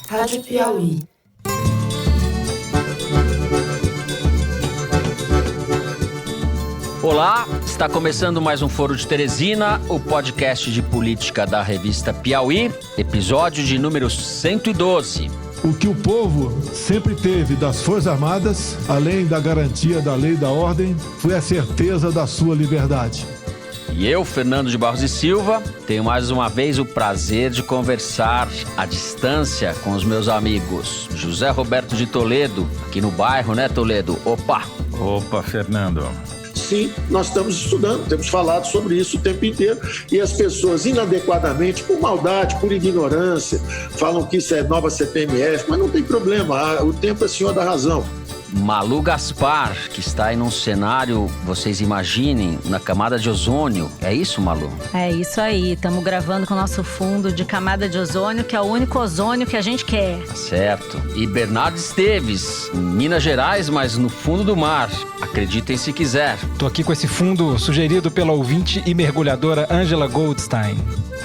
Rádio Piauí. Olá, está começando mais um Foro de Teresina, o podcast de política da revista Piauí, episódio de número 112. O que o povo sempre teve das Forças Armadas, além da garantia da lei e da ordem, foi a certeza da sua liberdade. E eu, Fernando de Barros e Silva, tenho mais uma vez o prazer de conversar à distância com os meus amigos José Roberto de Toledo, aqui no bairro, né, Toledo? Opa, Fernando. Sim, nós estamos estudando, temos falado sobre isso o tempo inteiro e as pessoas inadequadamente, por maldade, por ignorância, falam que isso é nova CPMF, mas não tem problema, o tempo é senhor da razão. Malu Gaspar, que está aí num cenário, vocês imaginem, na camada de ozônio. É isso, Malu? É isso aí, estamos gravando com o nosso fundo de camada de ozônio, que é o único ozônio que a gente quer. Certo. E Bernardo Esteves, em Minas Gerais, mas no fundo do mar. Acreditem se quiser. Tô aqui com esse fundo sugerido pela ouvinte e mergulhadora Angela Goldstein.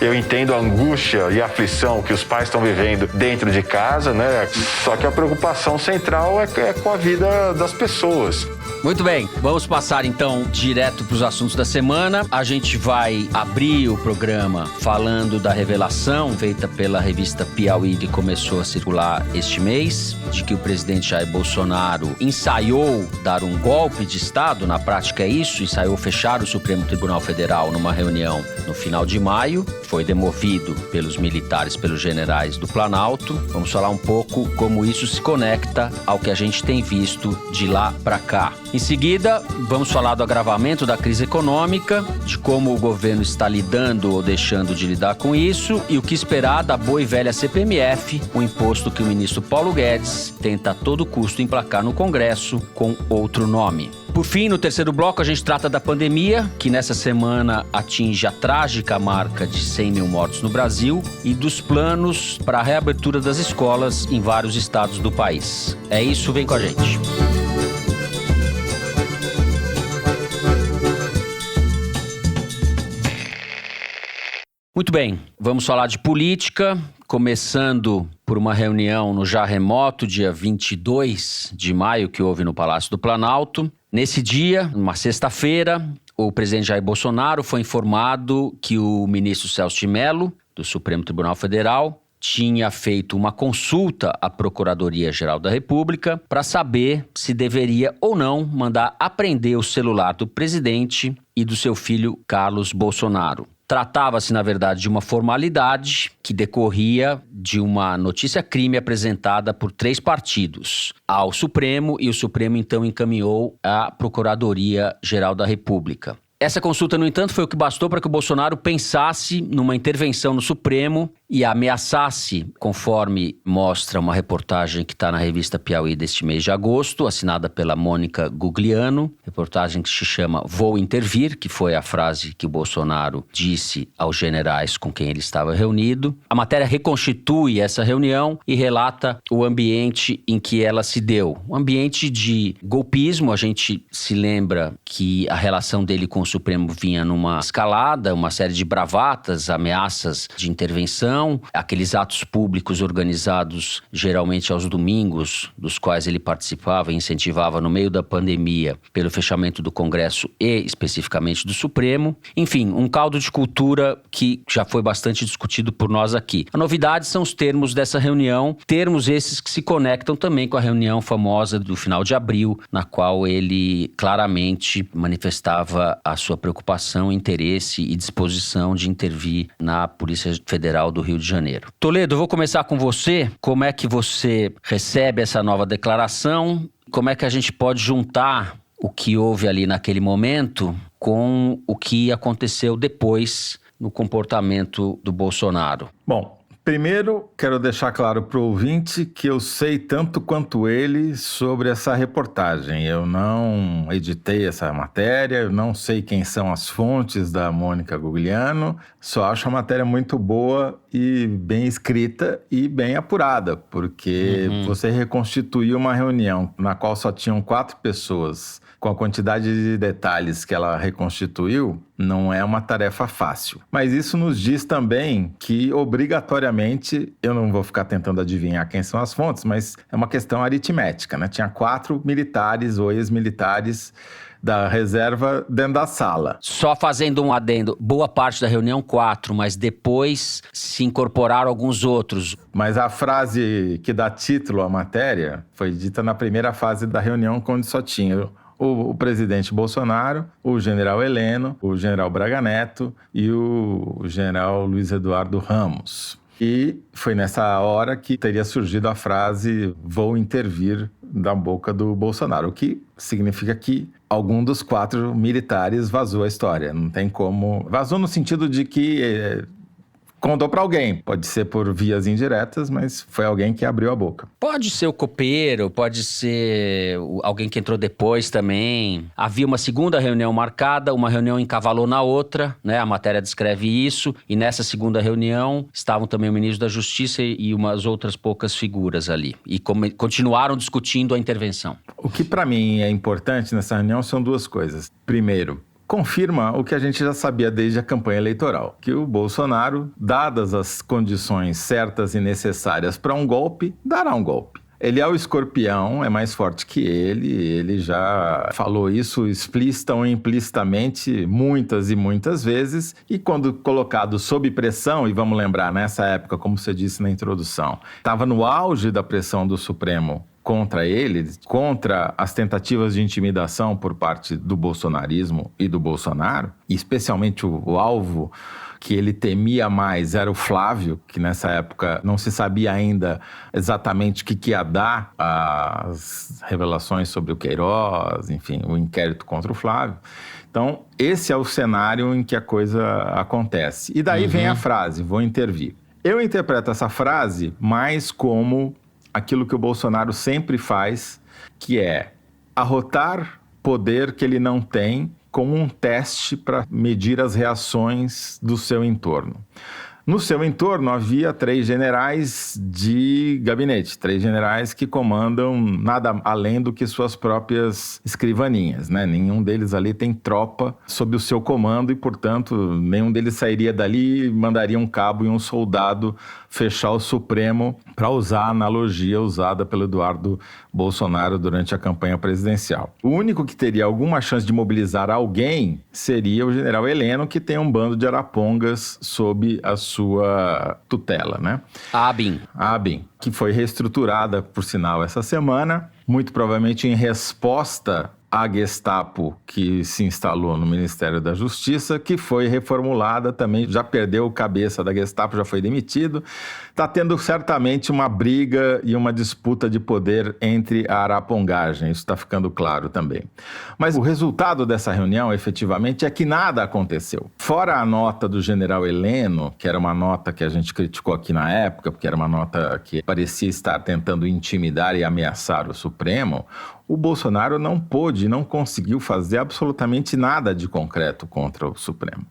Eu entendo a angústia e a aflição que os pais estão vivendo dentro de casa, né? Só que a preocupação central é com a vida das pessoas. Muito bem, vamos passar então direto para os assuntos da semana. A gente vai abrir o programa falando da revelação feita pela revista Piauí, que começou a circular este mês, de que o presidente Jair Bolsonaro ensaiou dar um golpe de Estado, na prática é isso, ensaiou fechar o Supremo Tribunal Federal numa reunião no final de maio, foi demovido pelos militares, pelos generais do Planalto. Vamos falar um pouco como isso se conecta ao que a gente tem visto de lá para cá. Em seguida, vamos falar do agravamento da crise econômica, de como o governo está lidando ou deixando de lidar com isso e o que esperar da boa e velha CPMF, o imposto que o ministro Paulo Guedes tenta a todo custo emplacar no Congresso com outro nome. Por fim, no terceiro bloco, a gente trata da pandemia, que nessa semana atinge a trágica marca de 100 mil mortos no Brasil e dos planos para a reabertura das escolas em vários estados do país. É isso, vem com a gente. Muito bem, vamos falar de política, começando por uma reunião no já remoto dia 22 de maio que houve no Palácio do Planalto. Nesse dia, numa sexta-feira, o presidente Jair Bolsonaro foi informado que o ministro Celso de Mello, do Supremo Tribunal Federal, tinha feito uma consulta à Procuradoria-Geral da República para saber se deveria ou não mandar apreender o celular do presidente e do seu filho Carlos Bolsonaro. Tratava-se, na verdade, de uma formalidade que decorria de uma notícia-crime apresentada por 3 partidos ao Supremo, e o Supremo então encaminhou à Procuradoria-Geral da República. Essa consulta, no entanto, foi o que bastou para que o Bolsonaro pensasse numa intervenção no Supremo e ameaçasse, conforme mostra uma reportagem que está na revista Piauí deste mês de agosto, assinada pela Mônica Gugliano, reportagem que se chama Vou Intervir, que foi a frase que o Bolsonaro disse aos generais com quem ele estava reunido. A matéria reconstitui essa reunião e relata o ambiente em que ela se deu. Um ambiente de golpismo, a gente se lembra que a relação dele com o Supremo vinha numa escalada, uma série de bravatas, ameaças de intervenção, aqueles atos públicos organizados geralmente aos domingos, dos quais ele participava e incentivava no meio da pandemia pelo fechamento do Congresso e especificamente do Supremo. Enfim, um caldo de cultura que já foi bastante discutido por nós aqui. A novidade são os termos dessa reunião, termos esses que se conectam também com a reunião famosa do final de abril, na qual ele claramente manifestava a sua preocupação, interesse e disposição de intervir na Polícia Federal do Rio de Janeiro. Toledo, eu vou começar com você. Como é que você recebe essa nova declaração? Como é que a gente pode juntar o que houve ali naquele momento com o que aconteceu depois no comportamento do Bolsonaro? Bom, primeiro, quero deixar claro para o ouvinte que eu sei tanto quanto ele sobre essa reportagem. Eu não editei essa matéria, eu não sei quem são as fontes da Mônica Gugliano, só acho a matéria muito boa e bem escrita e bem apurada, porque você reconstituir uma reunião na qual só tinham 4 pessoas, com a quantidade de detalhes que ela reconstituiu, não é uma tarefa fácil. Mas isso nos diz também que, obrigatoriamente, eu não vou ficar tentando adivinhar quem são as fontes, mas é uma questão aritmética, né? Tinha 4 militares ou ex-militares da reserva dentro da sala. Só fazendo um adendo, boa parte da reunião 4, mas depois se incorporaram alguns outros. Mas a frase que dá título à matéria foi dita na primeira fase da reunião, quando só tinha o presidente Bolsonaro, o general Heleno, o general Braga Neto e o general Luiz Eduardo Ramos. E foi nessa hora que teria surgido a frase "vou intervir" da boca do Bolsonaro, o que significa que algum dos 4 militares vazou a história. Não tem como... Vazou no sentido de que contou para alguém. Pode ser por vias indiretas, mas foi alguém que abriu a boca. Pode ser o copeiro, pode ser alguém que entrou depois também. Havia uma segunda reunião marcada, uma reunião encavalou na outra, né? A matéria descreve isso. E nessa segunda reunião estavam também o ministro da Justiça e umas outras poucas figuras ali. E continuaram discutindo a intervenção. O que para mim é importante nessa reunião são 2 coisas. Primeiro, confirma o que a gente já sabia desde a campanha eleitoral, que o Bolsonaro, dadas as condições certas e necessárias para um golpe, dará um golpe. Ele é o escorpião, é mais forte que ele já falou isso explícita ou implicitamente muitas e muitas vezes, e quando colocado sob pressão, e vamos lembrar, nessa época, como você disse na introdução, estava no auge da pressão do Supremo contra ele, contra as tentativas de intimidação por parte do bolsonarismo e do Bolsonaro, e especialmente o alvo que ele temia mais era o Flávio, que nessa época não se sabia ainda exatamente o que ia dar, as revelações sobre o Queiroz, enfim, o inquérito contra o Flávio. Então, esse é o cenário em que a coisa acontece. E daí vem a frase, "vou intervir". Eu interpreto essa frase mais como aquilo que o Bolsonaro sempre faz, que é arrotar poder que ele não tem como um teste para medir as reações do seu entorno. No seu entorno havia 3 generais de gabinete, 3 generais que comandam nada além do que suas próprias escrivaninhas, né? Nenhum deles ali tem tropa sob o seu comando e, portanto, nenhum deles sairia dali e mandaria um cabo e um soldado fechar o Supremo, para usar a analogia usada pelo Eduardo Bolsonaro durante a campanha presidencial. O único que teria alguma chance de mobilizar alguém seria o general Heleno, que tem um bando de arapongas sob a sua tutela, né? A ABIN, que foi reestruturada, por sinal, essa semana, muito provavelmente em resposta à Gestapo que se instalou no Ministério da Justiça, que foi reformulada também, já perdeu o cabeça da Gestapo, já foi demitido. Está tendo certamente uma briga e uma disputa de poder entre a arapongagem, isso está ficando claro também. Mas o resultado dessa reunião, efetivamente, é que nada aconteceu. Fora a nota do general Heleno, que era uma nota que a gente criticou aqui na época, porque era uma nota que parecia estar tentando intimidar e ameaçar o Supremo, o Bolsonaro não conseguiu fazer absolutamente nada de concreto contra o Supremo,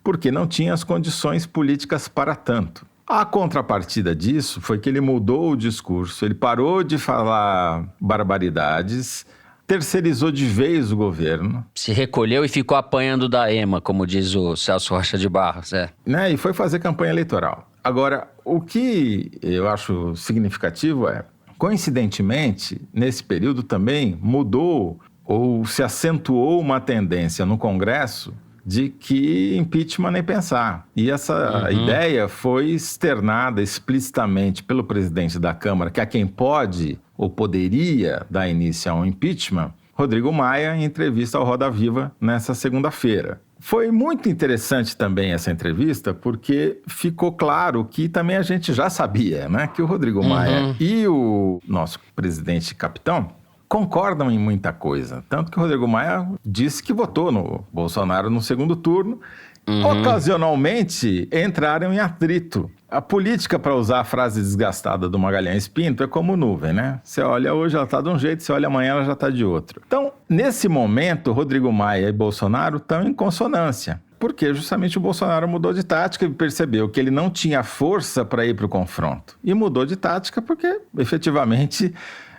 porque não tinha as condições políticas para tanto. A contrapartida disso foi que ele mudou o discurso, ele parou de falar barbaridades, terceirizou de vez o governo. Se recolheu e ficou apanhando da EMA, como diz o Celso Rocha de Barros, né? E foi fazer campanha eleitoral. Agora, o que eu acho significativo é, coincidentemente, nesse período também mudou ou se acentuou uma tendência no Congresso de que impeachment nem pensar. E essa ideia foi externada explicitamente pelo presidente da Câmara, que é quem pode ou poderia dar início a um impeachment, Rodrigo Maia, em entrevista ao Roda Viva nessa segunda-feira. Foi muito interessante também essa entrevista, porque ficou claro que também a gente já sabia, né? Que o Rodrigo Maia e o nosso presidente capitão concordam em muita coisa. Tanto que o Rodrigo Maia disse que votou no Bolsonaro no segundo turno. Ocasionalmente entraram em atrito. A política, para usar a frase desgastada do Magalhães Pinto, é como nuvem, né? Você olha hoje, ela está de um jeito, você olha amanhã, ela já está de outro. Então, nesse momento, Rodrigo Maia e Bolsonaro estão em consonância. Porque justamente o Bolsonaro mudou de tática e percebeu que ele não tinha força para ir para o confronto. E mudou de tática porque, efetivamente,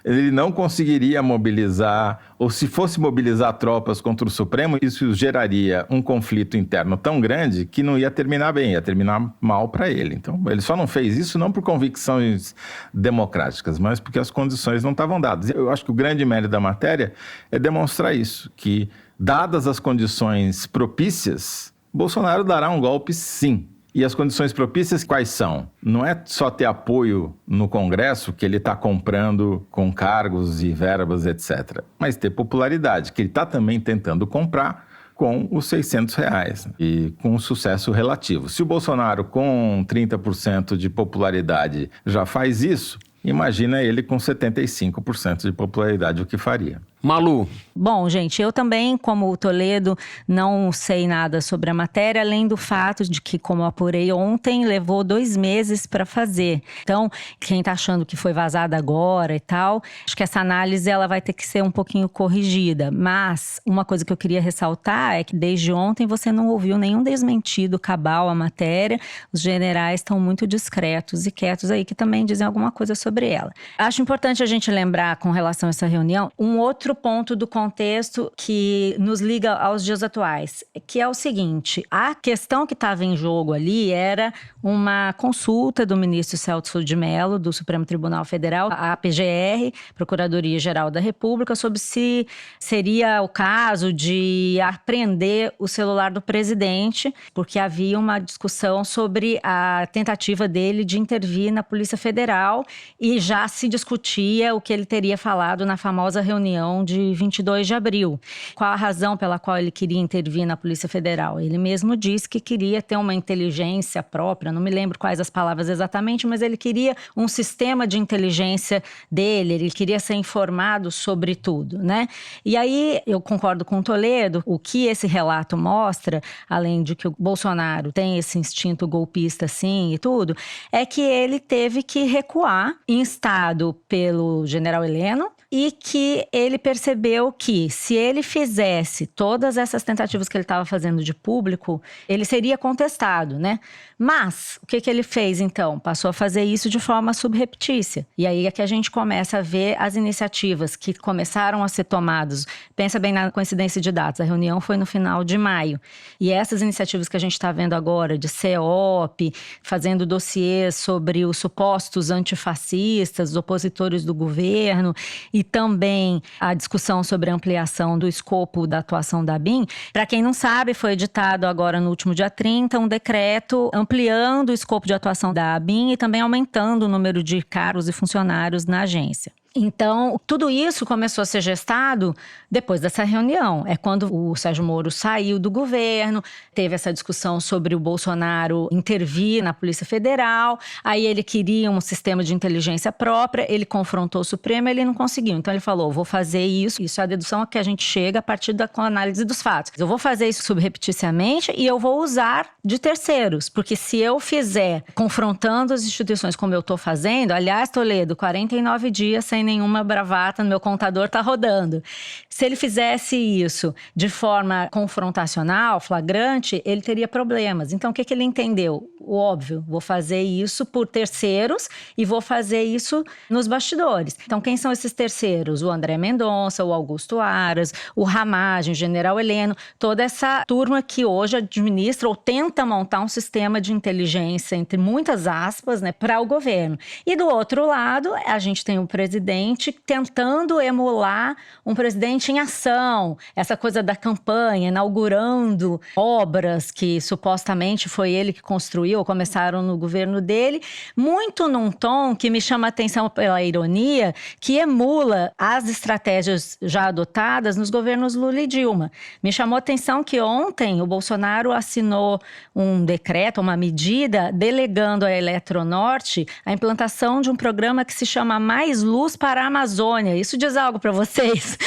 ele não conseguiria mobilizar, ou se fosse mobilizar tropas contra o Supremo, isso geraria um conflito interno tão grande que não ia terminar bem, ia terminar mal para ele. Então, ele só não fez isso não por convicções democráticas, mas porque as condições não estavam dadas. Eu acho que o grande mérito da matéria é demonstrar isso, que dadas as condições propícias, Bolsonaro dará um golpe sim. E as condições propícias quais são? Não é só ter apoio no Congresso que ele está comprando com cargos e verbas, etc. Mas ter popularidade, que ele está também tentando comprar com os R$600 e com um sucesso relativo. Se o Bolsonaro com 30% de popularidade já faz isso, imagina ele com 75% de popularidade, o que faria. Malu. Bom, gente, eu também, como o Toledo, não sei nada sobre a matéria, além do fato de que, como eu apurei ontem, levou 2 meses para fazer. Então, quem está achando que foi vazada agora e tal, acho que essa análise ela vai ter que ser um pouquinho corrigida. Mas uma coisa que eu queria ressaltar é que desde ontem você não ouviu nenhum desmentido cabal à matéria. Os generais estão muito discretos e quietos aí, que também dizem alguma coisa sobre ela. Acho importante a gente lembrar, com relação a essa reunião, um outro ponto do contexto que nos liga aos dias atuais, que é o seguinte: a questão que estava em jogo ali era uma consulta do ministro Celso de Mello, do Supremo Tribunal Federal, à PGR, Procuradoria-Geral da República, sobre se seria o caso de apreender o celular do presidente, porque havia uma discussão sobre a tentativa dele de intervir na Polícia Federal e já se discutia o que ele teria falado na famosa reunião de 22 de abril. Qual a razão pela qual ele queria intervir na Polícia Federal? Ele mesmo disse que queria ter uma inteligência própria, não me lembro quais as palavras exatamente, mas ele queria um sistema de inteligência dele, ele queria ser informado sobre tudo, né? E aí, eu concordo com o Toledo, o que esse relato mostra, além de que o Bolsonaro tem esse instinto golpista sim e tudo, é que ele teve que recuar, instado pelo general Heleno, e que ele percebeu que, se ele fizesse todas essas tentativas que ele estava fazendo de público, ele seria contestado, né? Mas, o que ele fez, então? Passou a fazer isso de forma subreptícia. E aí é que a gente começa a ver as iniciativas que começaram a ser tomadas. Pensa bem na coincidência de datas. A reunião foi no final de maio. E essas iniciativas que a gente está vendo agora, de CEOP, fazendo dossiês sobre os supostos antifascistas, os opositores do governo, e também a discussão sobre a ampliação do escopo da atuação da ABIN. Para quem não sabe, foi editado agora no último dia 30 um decreto ampliando o escopo de atuação da ABIN e também aumentando o número de cargos e funcionários na agência. Então, tudo isso começou a ser gestado depois dessa reunião. É quando o Sérgio Moro saiu do governo, teve essa discussão sobre o Bolsonaro intervir na Polícia Federal, aí ele queria um sistema de inteligência própria, ele confrontou o Supremo e ele não conseguiu. Então ele falou, vou fazer isso é a dedução a que a gente chega a partir da análise dos fatos. Eu vou fazer isso subrepticiamente e eu vou usar de terceiros, porque se eu fizer confrontando as instituições como eu estou fazendo, aliás, Toledo, 49 dias sem nenhuma bravata, no meu contador tá rodando. Se ele fizesse isso de forma confrontacional, flagrante, ele teria problemas. Então, o que ele entendeu? O óbvio, vou fazer isso por terceiros e vou fazer isso nos bastidores. Então, quem são esses terceiros? O André Mendonça, o Augusto Aras, o Ramagem, o General Heleno, toda essa turma que hoje administra ou tenta montar um sistema de inteligência, entre muitas aspas, né, para o governo. E do outro lado, a gente tem o presidente tentando emular um presidente em ação, essa coisa da campanha, inaugurando obras que supostamente foi ele que construiu ou começaram no governo dele, muito num tom que me chama a atenção pela ironia, que emula as estratégias já adotadas nos governos Lula e Dilma. Me chamou a atenção que ontem o Bolsonaro assinou um decreto, uma medida, delegando à Eletronorte a implantação de um programa que se chama Mais Luz para a Amazônia. Isso diz algo para vocês?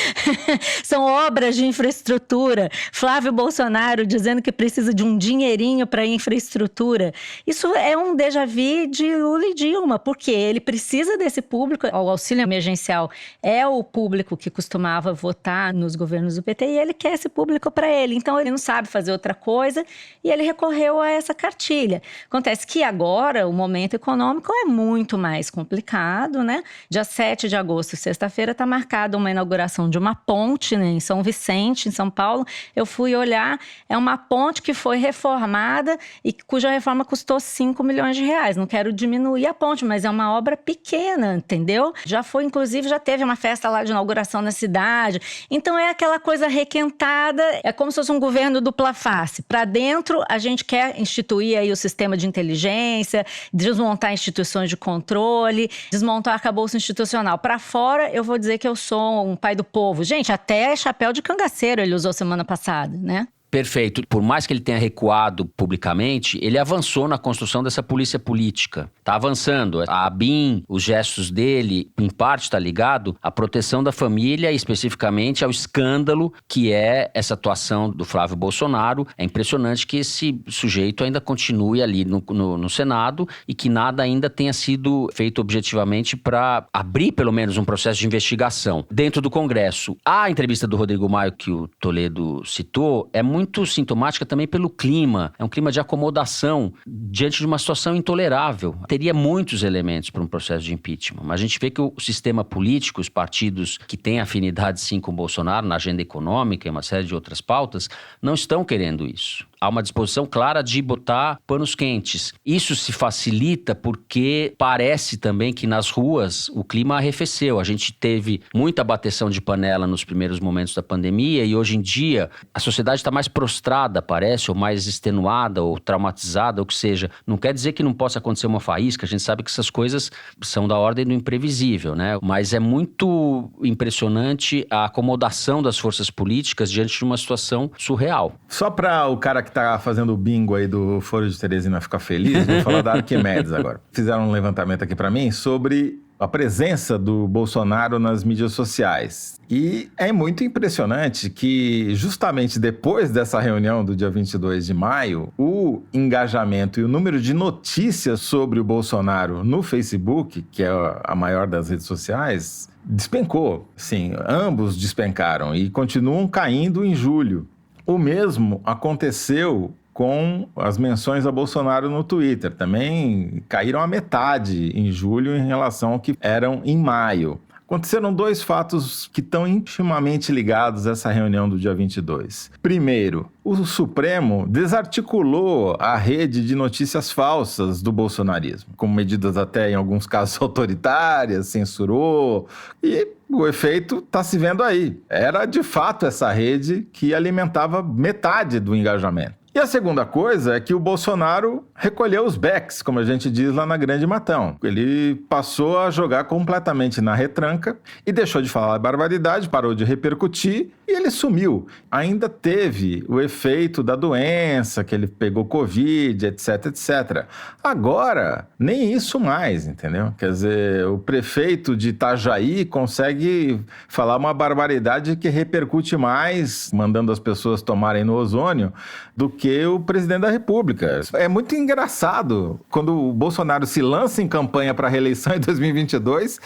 São obras de infraestrutura. Flávio Bolsonaro dizendo que precisa de um dinheirinho para infraestrutura. Isso é um déjà vu de Lula e Dilma, porque ele precisa desse público. O auxílio emergencial é o público que costumava votar nos governos do PT e ele quer esse público para ele. Então, ele não sabe fazer outra coisa e ele recorreu a essa cartilha. Acontece que agora o momento econômico é muito mais complicado, né? Dia 7 de agosto, sexta-feira, está marcada uma inauguração de uma ponte, né, em São Vicente, em São Paulo. Eu fui olhar, é uma ponte que foi reformada e cuja reforma custou 5 milhões de reais. Não quero diminuir a ponte, mas é uma obra pequena, entendeu? Já foi, inclusive, já teve uma festa lá de inauguração na cidade. Então é aquela coisa requentada, é como se fosse um governo dupla face. Para dentro, a gente quer instituir aí o sistema de inteligência, desmontar instituições de controle, desmontar o arcabouço institucional. Para fora, eu vou dizer que eu sou um pai do povo. Gente, até chapéu de cangaceiro ele usou semana passada, né? Perfeito. Por mais que ele tenha recuado publicamente, ele avançou na construção dessa polícia política. Está avançando. A ABIN, os gestos dele, em parte está ligado à proteção da família e especificamente ao escândalo que é essa atuação do Flávio Bolsonaro. É impressionante que esse sujeito ainda continue ali no Senado e que nada ainda tenha sido feito objetivamente para abrir pelo menos um processo de investigação dentro do Congresso. A entrevista do Rodrigo Maia que o Toledo citou é muito sintomática também pelo clima. É um clima de acomodação diante de uma situação intolerável. Teria muitos elementos para um processo de impeachment, mas a gente vê que o sistema político, os partidos que têm afinidade sim com o Bolsonaro na agenda econômica e uma série de outras pautas, não estão querendo isso. Há uma disposição clara de botar panos quentes. Isso se facilita porque parece também que nas ruas o clima arrefeceu. A gente teve muita bateção de panela nos primeiros momentos da pandemia e hoje em dia a sociedade está mais prostrada, parece, ou mais extenuada ou traumatizada, ou que seja. Não quer dizer que não possa acontecer uma faísca, a gente sabe que essas coisas são da ordem do imprevisível, né? Mas é muito impressionante a acomodação das forças políticas diante de uma situação surreal. Só para o cara que tá fazendo o bingo aí do Foro de Teresina ficar feliz, vou falar da Arquimedes agora. Fizeram um levantamento aqui para mim sobre a presença do Bolsonaro nas mídias sociais. E é muito impressionante que, justamente depois dessa reunião do dia 22 de maio, o engajamento e o número de notícias sobre o Bolsonaro no Facebook, que é a maior das redes sociais, despencou. Sim, ambos despencaram e continuam caindo em julho. O mesmo aconteceu com as menções a Bolsonaro no Twitter. Também caíram a metade em julho em relação ao que eram em maio. Aconteceram dois fatos que estão intimamente ligados a essa reunião do dia 22. Primeiro, o Supremo desarticulou a rede de notícias falsas do bolsonarismo, com medidas até, em alguns casos, autoritárias, censurou, e o efeito está se vendo aí. Era, de fato, essa rede que alimentava metade do engajamento. E a segunda coisa é que o Bolsonaro recolheu os backs, como a gente diz lá na Grande Matão. Ele passou a jogar completamente na retranca e deixou de falar barbaridade, parou de repercutir e ele sumiu. Ainda teve o efeito da doença, que ele pegou Covid, etc, etc. Agora, nem isso mais, entendeu? Quer dizer, o prefeito de Itajaí consegue falar uma barbaridade que repercute mais, mandando as pessoas tomarem no ozônio, do que o presidente da República. É muito engraçado, quando o Bolsonaro se lança em campanha para a reeleição em 2022,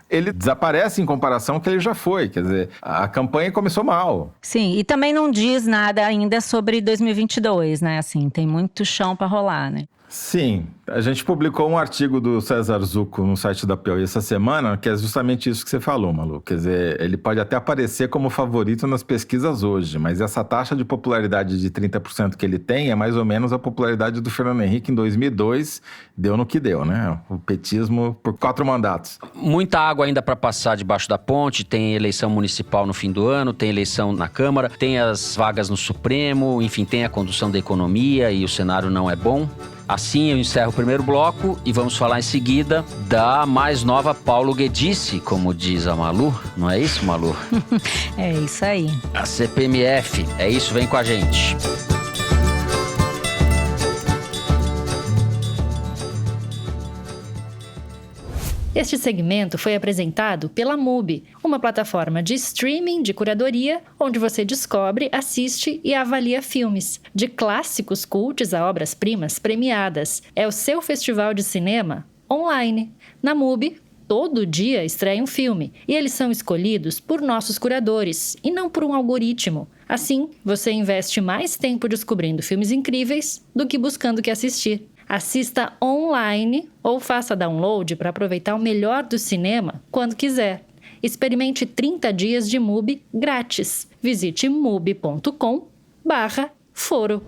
ele desaparece em comparação ao que ele já foi. Quer dizer, a campanha começou mal. Sim, e também não diz nada ainda sobre 2022, né? Assim, tem muito chão para rolar, né? Sim, a gente publicou um artigo do César Zucco no site da Piauí essa semana, que é justamente isso que você falou, Malu. Quer dizer, ele pode até aparecer como favorito nas pesquisas hoje, mas essa taxa de popularidade de 30% que ele tem é mais ou menos a popularidade do Fernando Henrique em 2002, deu no que deu, né? O petismo por 4 mandatos. Muita água ainda para passar debaixo da ponte, tem eleição municipal no fim do ano, tem eleição na Câmara, tem as vagas no Supremo, enfim, tem a condução da economia e o cenário não é bom. Assim eu encerro o primeiro bloco e vamos falar em seguida da mais nova Paulo Guedes, como diz a Malu. Não é isso, Malu? É isso aí. A CPMF. É isso, vem com a gente. Este segmento foi apresentado pela MUBI, uma plataforma de streaming de curadoria onde você descobre, assiste e avalia filmes, de clássicos cults a obras-primas premiadas. É o seu festival de cinema online. Na MUBI, todo dia estreia um filme e eles são escolhidos por nossos curadores e não por um algoritmo. Assim, você investe mais tempo descobrindo filmes incríveis do que buscando o que assistir. Assista online ou faça download para aproveitar o melhor do cinema quando quiser. Experimente 30 dias de MUBI grátis. Visite mubi.com/foro.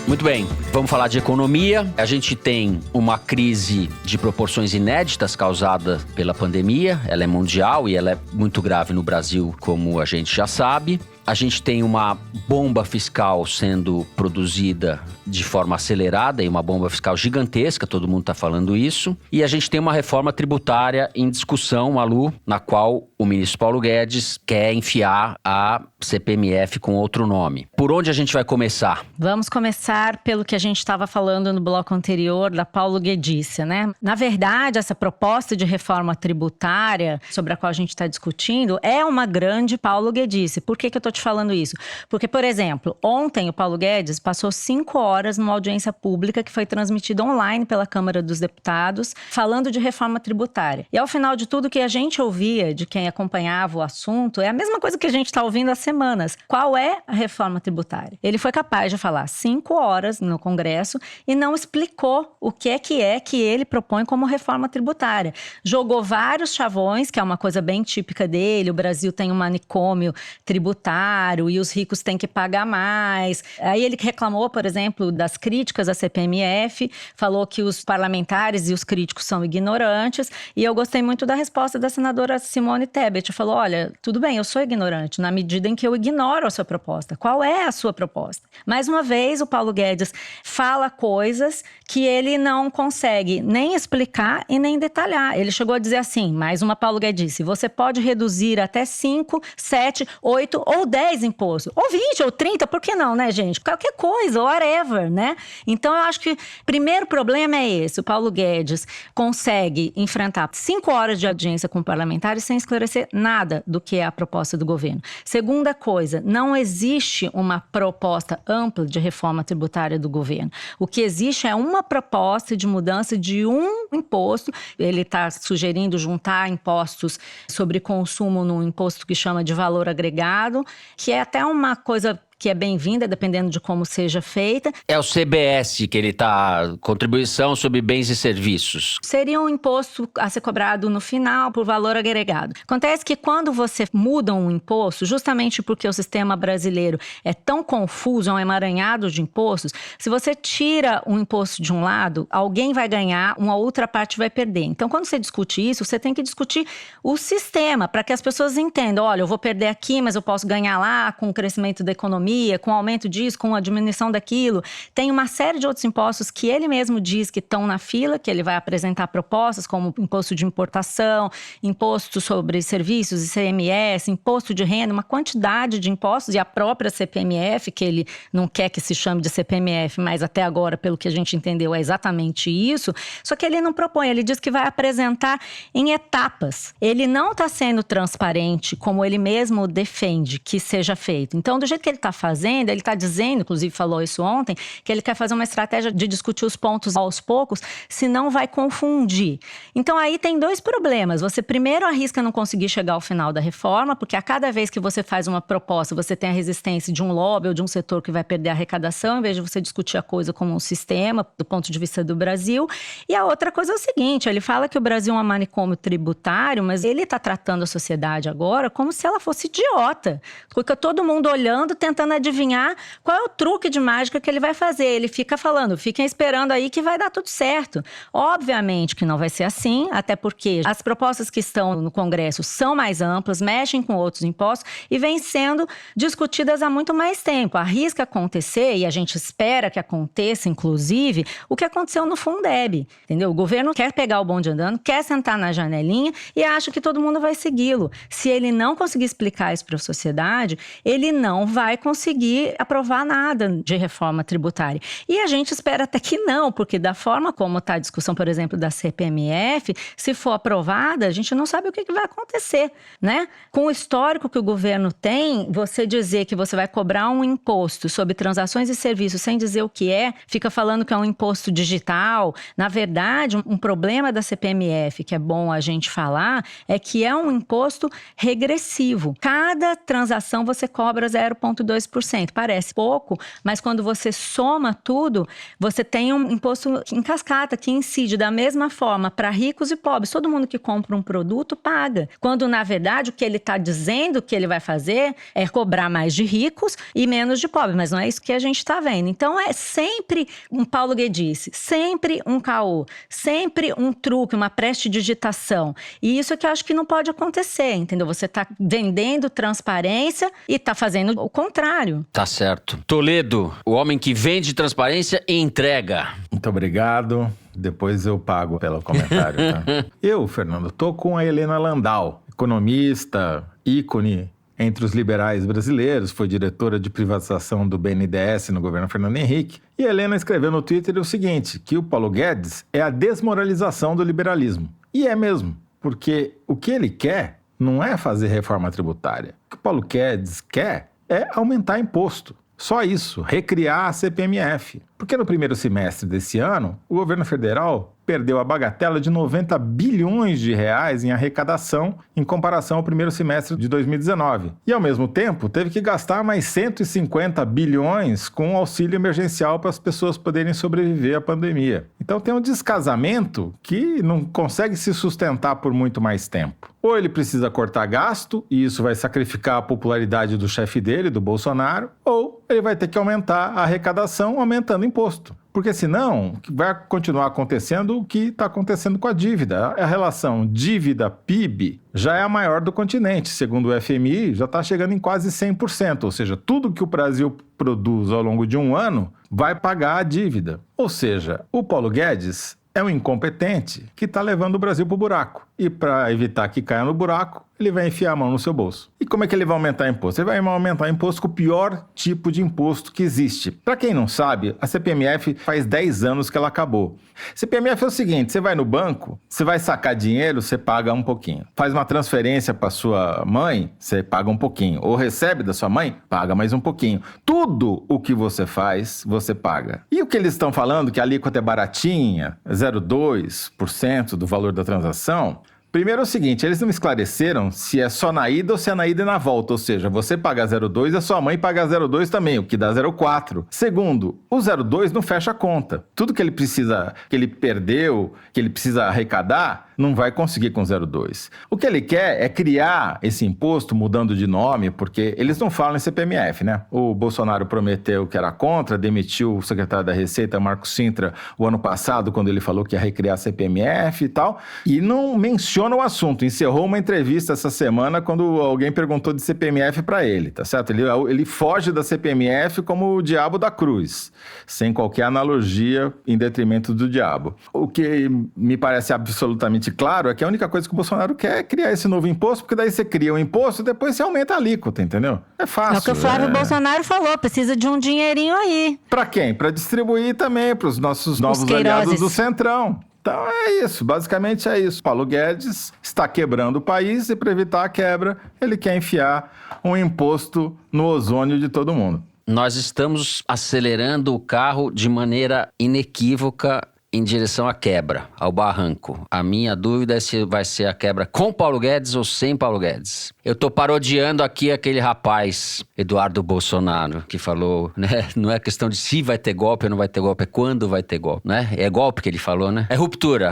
Muito bem, vamos falar de economia. A gente tem uma crise de proporções inéditas causada pela pandemia. Ela é mundial e ela é muito grave no Brasil, como a gente já sabe. A gente tem uma bomba fiscal sendo produzida de forma acelerada e uma bomba fiscal gigantesca, todo mundo está falando isso. E a gente tem uma reforma tributária em discussão, Malu, na qual o ministro Paulo Guedes quer enfiar a CPMF com outro nome. Por onde a gente vai começar? Vamos começar pelo que a gente estava falando no bloco anterior da Paulo Guedícia, né? Na verdade, essa proposta de reforma tributária sobre a qual a gente está discutindo é uma grande Paulo Guedícia. Por que eu estou te falando isso? Porque, por exemplo, ontem o Paulo Guedes passou 5 horas numa audiência pública que foi transmitida online pela Câmara dos Deputados, falando de reforma tributária. E ao final de tudo, o que a gente ouvia de quem acompanhava o assunto é a mesma coisa que a gente está ouvindo há semanas. Qual é a reforma tributária? Ele foi capaz de falar 5 horas no Congresso e não explicou o que é que ele propõe como reforma tributária. Jogou vários chavões, que é uma coisa bem típica dele. O Brasil tem um manicômio tributário e os ricos têm que pagar mais. Aí ele reclamou, por exemplo, das críticas à CPMF, falou que os parlamentares e os críticos são ignorantes, e eu gostei muito da resposta da senadora Simone Tebet. Falou, olha, tudo bem, eu sou ignorante, na medida em que eu ignoro a sua proposta. Qual é a sua proposta? Mais uma vez, o Paulo Guedes fala coisas que ele não consegue nem explicar e nem detalhar. Ele chegou a dizer assim, mais uma Paulo Guedes, você pode reduzir até 5, 7, 8 ou 10 impostos, ou 20, ou 30, por que não, né, gente? Qualquer coisa, whatever, né? Então, eu acho que o primeiro problema é esse. O Paulo Guedes consegue enfrentar 5 horas de audiência com parlamentares sem esclarecer nada do que é a proposta do governo. Segunda coisa, não existe uma proposta ampla de reforma tributária do governo. O que existe é uma proposta de mudança de um imposto. Ele está sugerindo juntar impostos sobre consumo num imposto que chama de valor agregado, que é até uma coisa que é bem-vinda, dependendo de como seja feita. É o CBS que ele está, contribuição sobre bens e serviços. Seria um imposto a ser cobrado no final por valor agregado. Acontece que quando você muda um imposto, justamente porque o sistema brasileiro é tão confuso, é um emaranhado de impostos, se você tira um imposto de um lado, alguém vai ganhar, uma outra parte vai perder. Então, quando você discute isso, você tem que discutir o sistema, para que as pessoas entendam, olha, eu vou perder aqui, mas eu posso ganhar lá com o crescimento da economia, com o aumento disso, com a diminuição daquilo. Tem uma série de outros impostos que ele mesmo diz que estão na fila, que ele vai apresentar propostas, como imposto de importação, imposto sobre serviços, ICMS, imposto de renda, uma quantidade de impostos, e a própria CPMF, que ele não quer que se chame de CPMF, mas até agora, pelo que a gente entendeu, é exatamente isso. Só que ele não propõe, ele diz que vai apresentar em etapas. Ele não está sendo transparente, como ele mesmo defende que seja feito. Então, do jeito que ele está fazendo, ele está dizendo, inclusive falou isso ontem, que ele quer fazer uma estratégia de discutir os pontos aos poucos, senão vai confundir. Então aí tem 2 problemas. Você primeiro arrisca não conseguir chegar ao final da reforma, porque a cada vez que você faz uma proposta, você tem a resistência de um lobby ou de um setor que vai perder a arrecadação, em vez de você discutir a coisa como um sistema, do ponto de vista do Brasil. E a outra coisa é o seguinte, ele fala que o Brasil é um manicômio tributário, mas ele está tratando a sociedade agora como se ela fosse idiota. Fica todo mundo olhando, tentando adivinhar qual é o truque de mágica que ele vai fazer. Ele fica falando, fiquem esperando aí que vai dar tudo certo. Obviamente que não vai ser assim, até porque as propostas que estão no Congresso são mais amplas, mexem com outros impostos e vêm sendo discutidas há muito mais tempo. Arrisca acontecer, e a gente espera que aconteça, inclusive, o que aconteceu no Fundeb, entendeu? O governo quer pegar o bonde andando, quer sentar na janelinha e acha que todo mundo vai segui-lo. Se ele não conseguir explicar isso para a sociedade, ele não vai conseguir conseguir aprovar nada de reforma tributária. E a gente espera até que não, porque da forma como está a discussão, por exemplo, da CPMF, se for aprovada, a gente não sabe o que vai acontecer, né? Com o histórico que o governo tem, você dizer que você vai cobrar um imposto sobre transações e serviços sem dizer o que fica falando que é um imposto digital. Na verdade, um problema da CPMF, que é bom a gente falar, é que é um imposto regressivo. Cada transação você cobra 0,2%. Parece pouco, mas quando você soma tudo, você tem um imposto em cascata que incide da mesma forma para ricos e pobres. Todo mundo que compra um produto paga. Quando, na verdade, o que ele está dizendo que ele vai fazer é cobrar mais de ricos e menos de pobres, mas não é isso que a gente está vendo. Então, é sempre um Paulo Guedes, sempre um caô, sempre um truque, uma prestidigitação. E isso é que eu acho que não pode acontecer, entendeu? Você está vendendo transparência e está fazendo o contrário. Tá certo. Toledo, o homem que vende transparência e entrega. Muito obrigado. Depois eu pago pelo comentário, tá? Eu, Fernando, tô com a Helena Landau, economista, ícone entre os liberais brasileiros, foi diretora de privatização do BNDES no governo Fernando Henrique. E a Helena escreveu no Twitter o seguinte, que o Paulo Guedes é a desmoralização do liberalismo. E é mesmo, porque o que ele quer não é fazer reforma tributária. O que o Paulo Guedes quer é aumentar imposto. Só isso, recriar a CPMF. Porque no primeiro semestre desse ano, o governo federal perdeu a bagatela de 90 bilhões de reais em arrecadação em comparação ao primeiro semestre de 2019. E, ao mesmo tempo, teve que gastar mais 150 bilhões com o auxílio emergencial para as pessoas poderem sobreviver à pandemia. Então tem um descasamento que não consegue se sustentar por muito mais tempo. Ou ele precisa cortar gasto, e isso vai sacrificar a popularidade do chefe dele, do Bolsonaro, ou ele vai ter que aumentar a arrecadação aumentando imposto. Porque senão vai continuar acontecendo o que está acontecendo com a dívida. A relação dívida-PIB já é a maior do continente. Segundo o FMI, já está chegando em quase 100%. Ou seja, tudo que o Brasil produz ao longo de um ano vai pagar a dívida. Ou seja, o Paulo Guedes é um incompetente que está levando o Brasil para o buraco. E para evitar que caia no buraco, ele vai enfiar a mão no seu bolso. E como é que ele vai aumentar imposto? Ele vai aumentar imposto com o pior tipo de imposto que existe. Para quem não sabe, a CPMF faz 10 anos que ela acabou. CPMF é o seguinte, você vai no banco, você vai sacar dinheiro, você paga um pouquinho. Faz uma transferência para sua mãe, você paga um pouquinho. Ou recebe da sua mãe, paga mais um pouquinho. Tudo o que você faz, você paga. E o que eles estão falando, que a alíquota é baratinha, 0,2% do valor da transação... Primeiro é o seguinte, eles não esclareceram se é só na ida ou se é na ida e na volta, ou seja, você paga 0,2 e a sua mãe paga 0,2 também, o que dá 0,4. Segundo, o 0,2 não fecha a conta. Tudo que ele precisa, que ele perdeu, que ele precisa arrecadar, não vai conseguir com 0,2. O que ele quer é criar esse imposto mudando de nome, porque eles não falam em CPMF, né? O Bolsonaro prometeu que era contra, demitiu o secretário da Receita, Marco Sintra, o ano passado, quando ele falou que ia recriar a CPMF e tal, e não menciona o assunto. Encerrou uma entrevista essa semana quando alguém perguntou de CPMF para ele, tá certo? Ele foge da CPMF como o diabo da cruz, sem qualquer analogia em detrimento do diabo. O que me parece absolutamente claro é que a única coisa que o Bolsonaro quer é criar esse novo imposto, porque daí você cria o imposto e depois você aumenta a alíquota, entendeu? É fácil. É o que o Flávio Bolsonaro falou, precisa de um dinheirinho aí. Para quem? Para distribuir também para os nossos novos aliados do Centrão. Então é isso, basicamente é isso. Paulo Guedes está quebrando o país e para evitar a quebra, ele quer enfiar um imposto no ozônio de todo mundo. Nós estamos acelerando o carro de maneira inequívoca em direção à quebra, ao barranco. A minha dúvida é se vai ser a quebra com Paulo Guedes ou sem Paulo Guedes. Eu tô parodiando aqui aquele rapaz, Eduardo Bolsonaro, que falou, né? Não é questão de se vai ter golpe ou não vai ter golpe, é quando vai ter golpe, né? É golpe que ele falou, né? É ruptura.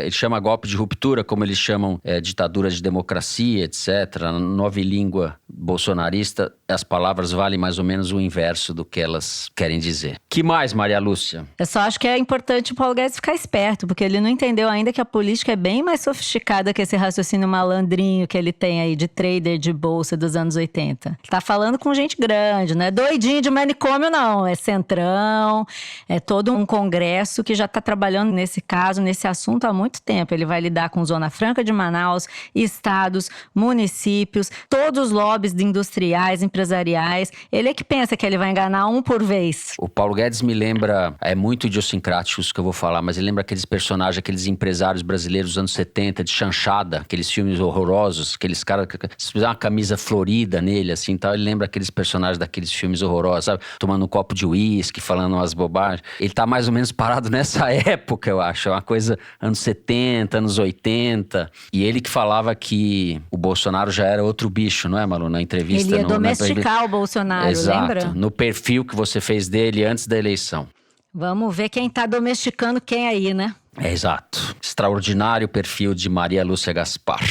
Ele chama golpe de ruptura, como eles chamam ditadura de democracia, etc. Na nova língua bolsonarista, as palavras valem mais ou menos o inverso do que elas querem dizer. Que mais, Maria Lúcia? Eu só acho que é importante o Paulo Paulo Guedes ficar esperto, porque ele não entendeu ainda que a política é bem mais sofisticada que esse raciocínio malandrinho que ele tem aí de trader de bolsa dos anos 80. Tá falando com gente grande, não é doidinho de manicômio não, é centrão, é todo um congresso que já tá trabalhando nesse caso, nesse assunto há muito tempo. Ele vai lidar com Zona Franca de Manaus, estados, municípios, todos os lobbies de industriais, empresariais. Ele é que pensa que ele vai enganar um por vez. O Paulo Guedes me lembra, é muito idiosincrático isso que eu vou falar, mas ele lembra aqueles personagens, aqueles empresários brasileiros dos anos 70, de chanchada, aqueles filmes horrorosos, aqueles caras que se fizer uma camisa florida nele, assim, tal, ele lembra aqueles personagens daqueles filmes horrorosos, sabe? Tomando um copo de uísque, falando umas bobagens. Ele tá mais ou menos parado nessa época, eu acho. É uma coisa anos 70, anos 80. E ele que falava que o Bolsonaro já era outro bicho, não é, Malu? Na entrevista. Ele ia domesticar o Bolsonaro, exato, lembra? No perfil que você fez dele antes da eleição. Vamos ver quem tá domesticando quem aí, né? É, exato. Extraordinário perfil de Maria Lúcia Gaspar.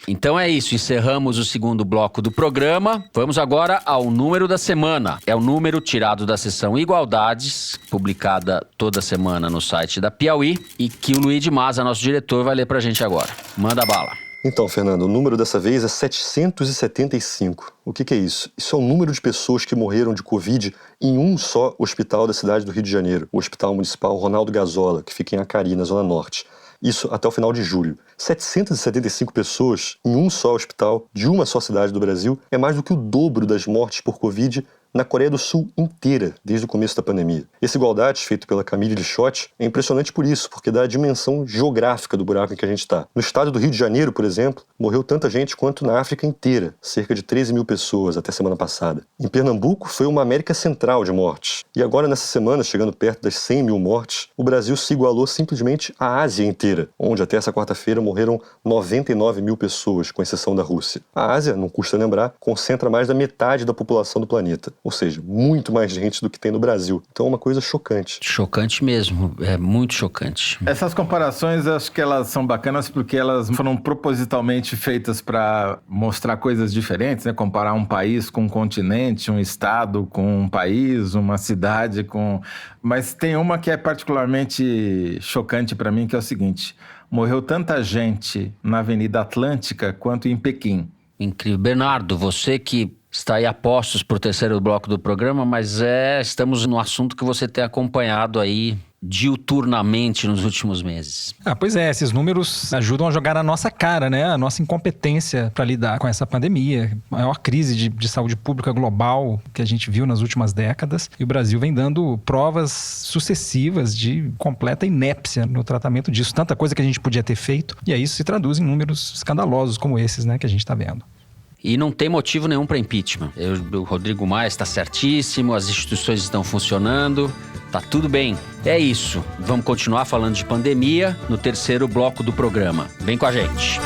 Então é isso, encerramos o segundo bloco do programa. Vamos agora ao número da semana. É o número tirado da seção Igualdades, publicada toda semana no site da Piauí, e que o Luiz de Maza, nosso diretor, vai ler pra gente agora. Manda bala. Então, Fernando, o número dessa vez é 775. O que é isso? Isso é o número de pessoas que morreram de Covid em um só hospital da cidade do Rio de Janeiro, o Hospital Municipal Ronaldo Gazola, que fica em Acari, na Zona Norte. Isso até o final de julho. 775 pessoas em um só hospital de uma só cidade do Brasil é mais do que o dobro das mortes por Covid na Coreia do Sul inteira, desde o começo da pandemia. Esse Igualdades, feito pela Camille Lixotti, é impressionante por isso, porque dá a dimensão geográfica do buraco em que a gente está. No estado do Rio de Janeiro, por exemplo, morreu tanta gente quanto na África inteira, cerca de 13 mil pessoas até semana passada. Em Pernambuco, foi uma América Central de mortes. E agora, nessa semana, chegando perto das 100 mil mortes, o Brasil se igualou simplesmente à Ásia inteira, onde até essa quarta-feira morreram 99 mil pessoas, com exceção da Rússia. A Ásia, não custa lembrar, concentra mais da metade da população do planeta. Ou seja, muito mais gente do que tem no Brasil. Então é uma coisa chocante. Chocante mesmo, é muito chocante. Essas comparações, eu acho que elas são bacanas porque elas foram propositalmente feitas para mostrar coisas diferentes, né? Comparar um país com um continente, um estado com um país, uma cidade com... Mas tem uma que é particularmente chocante para mim, que é o seguinte: morreu tanta gente na Avenida Atlântica quanto em Pequim. Incrível. Bernardo, você que está aí a postos para o terceiro bloco do programa, mas estamos no assunto que você tem acompanhado aí diuturnamente nos últimos meses. Pois é, esses números ajudam a jogar na nossa cara, né? A nossa incompetência para lidar com essa pandemia, a maior crise de saúde pública global que a gente viu nas últimas décadas, e o Brasil vem dando provas sucessivas de completa inépcia no tratamento disso. Tanta coisa que a gente podia ter feito, e aí isso se traduz em números escandalosos como esses, né, que a gente está vendo. E não tem motivo nenhum para impeachment. O Rodrigo Maia está certíssimo, as instituições estão funcionando, tá tudo bem. É isso. Vamos continuar falando de pandemia no terceiro bloco do programa. Vem com a gente.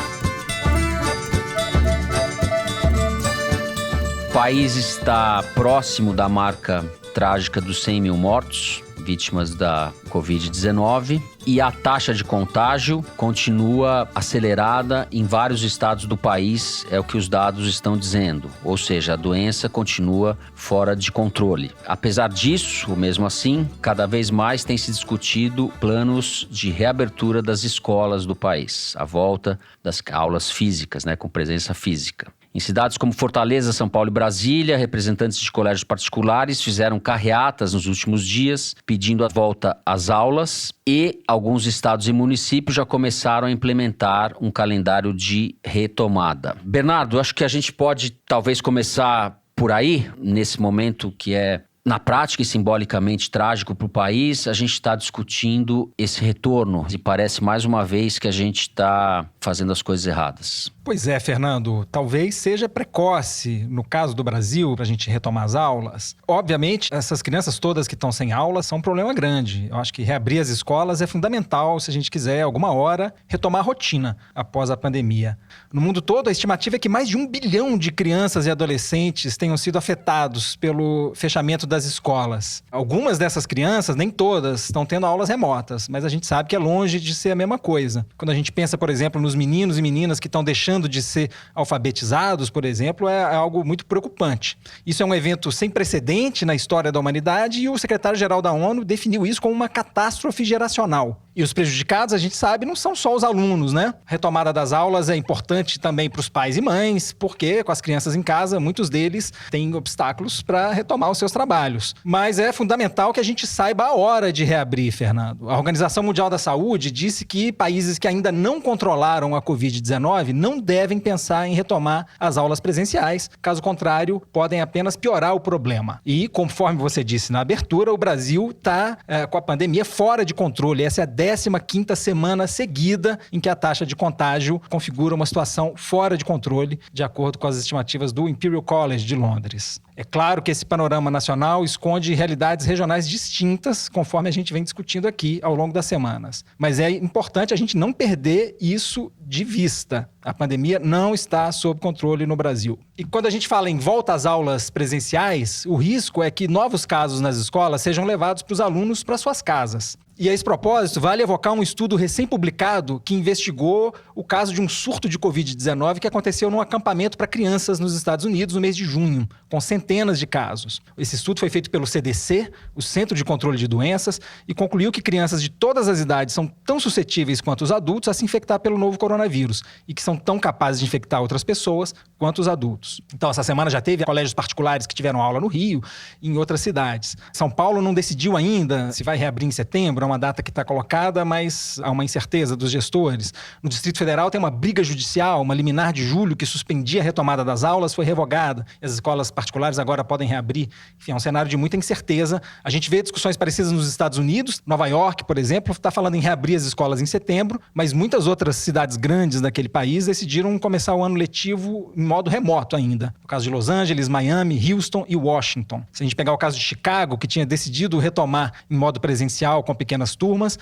O país está próximo da marca trágica dos 100 mil mortos, vítimas da Covid-19, e a taxa de contágio continua acelerada em vários estados do país, é o que os dados estão dizendo. Ou seja, a doença continua fora de controle. Apesar disso, mesmo assim, cada vez mais tem se discutido planos de reabertura das escolas do país, a volta das aulas físicas, né, com presença física. Em cidades como Fortaleza, São Paulo e Brasília, representantes de colégios particulares fizeram carreatas nos últimos dias, pedindo a volta às aulas, e alguns estados e municípios já começaram a implementar um calendário de retomada. Bernardo, acho que a gente pode talvez começar por aí, nesse momento que é, na prática e simbolicamente trágico para o país. A gente está discutindo esse retorno e parece mais uma vez que a gente está fazendo as coisas erradas. Pois é, Fernando, talvez seja precoce, no caso do Brasil, para a gente retomar as aulas. Obviamente, essas crianças todas que estão sem aula são um problema grande. Eu acho que reabrir as escolas é fundamental se a gente quiser, alguma hora, retomar a rotina após a pandemia. No mundo todo, a estimativa é que mais de 1 bilhão de crianças e adolescentes tenham sido afetados pelo fechamento das escolas. Algumas dessas crianças, nem todas, estão tendo aulas remotas, mas a gente sabe que é longe de ser a mesma coisa. Quando a gente pensa, por exemplo, nos meninos e meninas que estão deixando de ser alfabetizados, por exemplo, é algo muito preocupante. Isso é um evento sem precedente na história da humanidade e o secretário-geral da ONU definiu isso como uma catástrofe geracional. E os prejudicados, a gente sabe, não são só os alunos, né? A retomada das aulas é importante também para os pais e mães, porque com as crianças em casa, muitos deles têm obstáculos para retomar os seus trabalhos. Mas é fundamental que a gente saiba a hora de reabrir, Fernando. A Organização Mundial da Saúde disse que países que ainda não controlaram a Covid-19 não devem pensar em retomar as aulas presenciais. Caso contrário, podem apenas piorar o problema. E, conforme você disse na abertura, o Brasil está com a pandemia fora de controle. Essa é a 15ª semana seguida em que a taxa de contágio configura uma situação fora de controle, de acordo com as estimativas do Imperial College de Londres. É claro que esse panorama nacional esconde realidades regionais distintas, conforme a gente vem discutindo aqui ao longo das semanas. Mas é importante a gente não perder isso de vista. A pandemia não está sob controle no Brasil. E quando a gente fala em volta às aulas presenciais, o risco é que novos casos nas escolas sejam levados para os alunos para suas casas. E a esse propósito, vale evocar um estudo recém-publicado que investigou o caso de um surto de Covid-19 que aconteceu num acampamento para crianças nos Estados Unidos no mês de junho, com centenas de casos. Esse estudo foi feito pelo CDC, o Centro de Controle de Doenças, e concluiu que crianças de todas as idades são tão suscetíveis quanto os adultos a se infectar pelo novo coronavírus e que são tão capazes de infectar outras pessoas quanto os adultos. Então, essa semana já teve colégios particulares que tiveram aula no Rio e em outras cidades. São Paulo não decidiu ainda se vai reabrir em setembro, é uma data que está colocada, mas há uma incerteza dos gestores. No Distrito Federal tem uma briga judicial, uma liminar de julho que suspendia a retomada das aulas, foi revogada. As escolas particulares agora podem reabrir. Enfim, é um cenário de muita incerteza. A gente vê discussões parecidas nos Estados Unidos. Nova York, por exemplo, está falando em reabrir as escolas em setembro, mas muitas outras cidades grandes daquele país decidiram começar o ano letivo em modo remoto ainda. No caso de Los Angeles, Miami, Houston e Washington. Se a gente pegar o caso de Chicago, que tinha decidido retomar em modo presencial com pequenas turmas,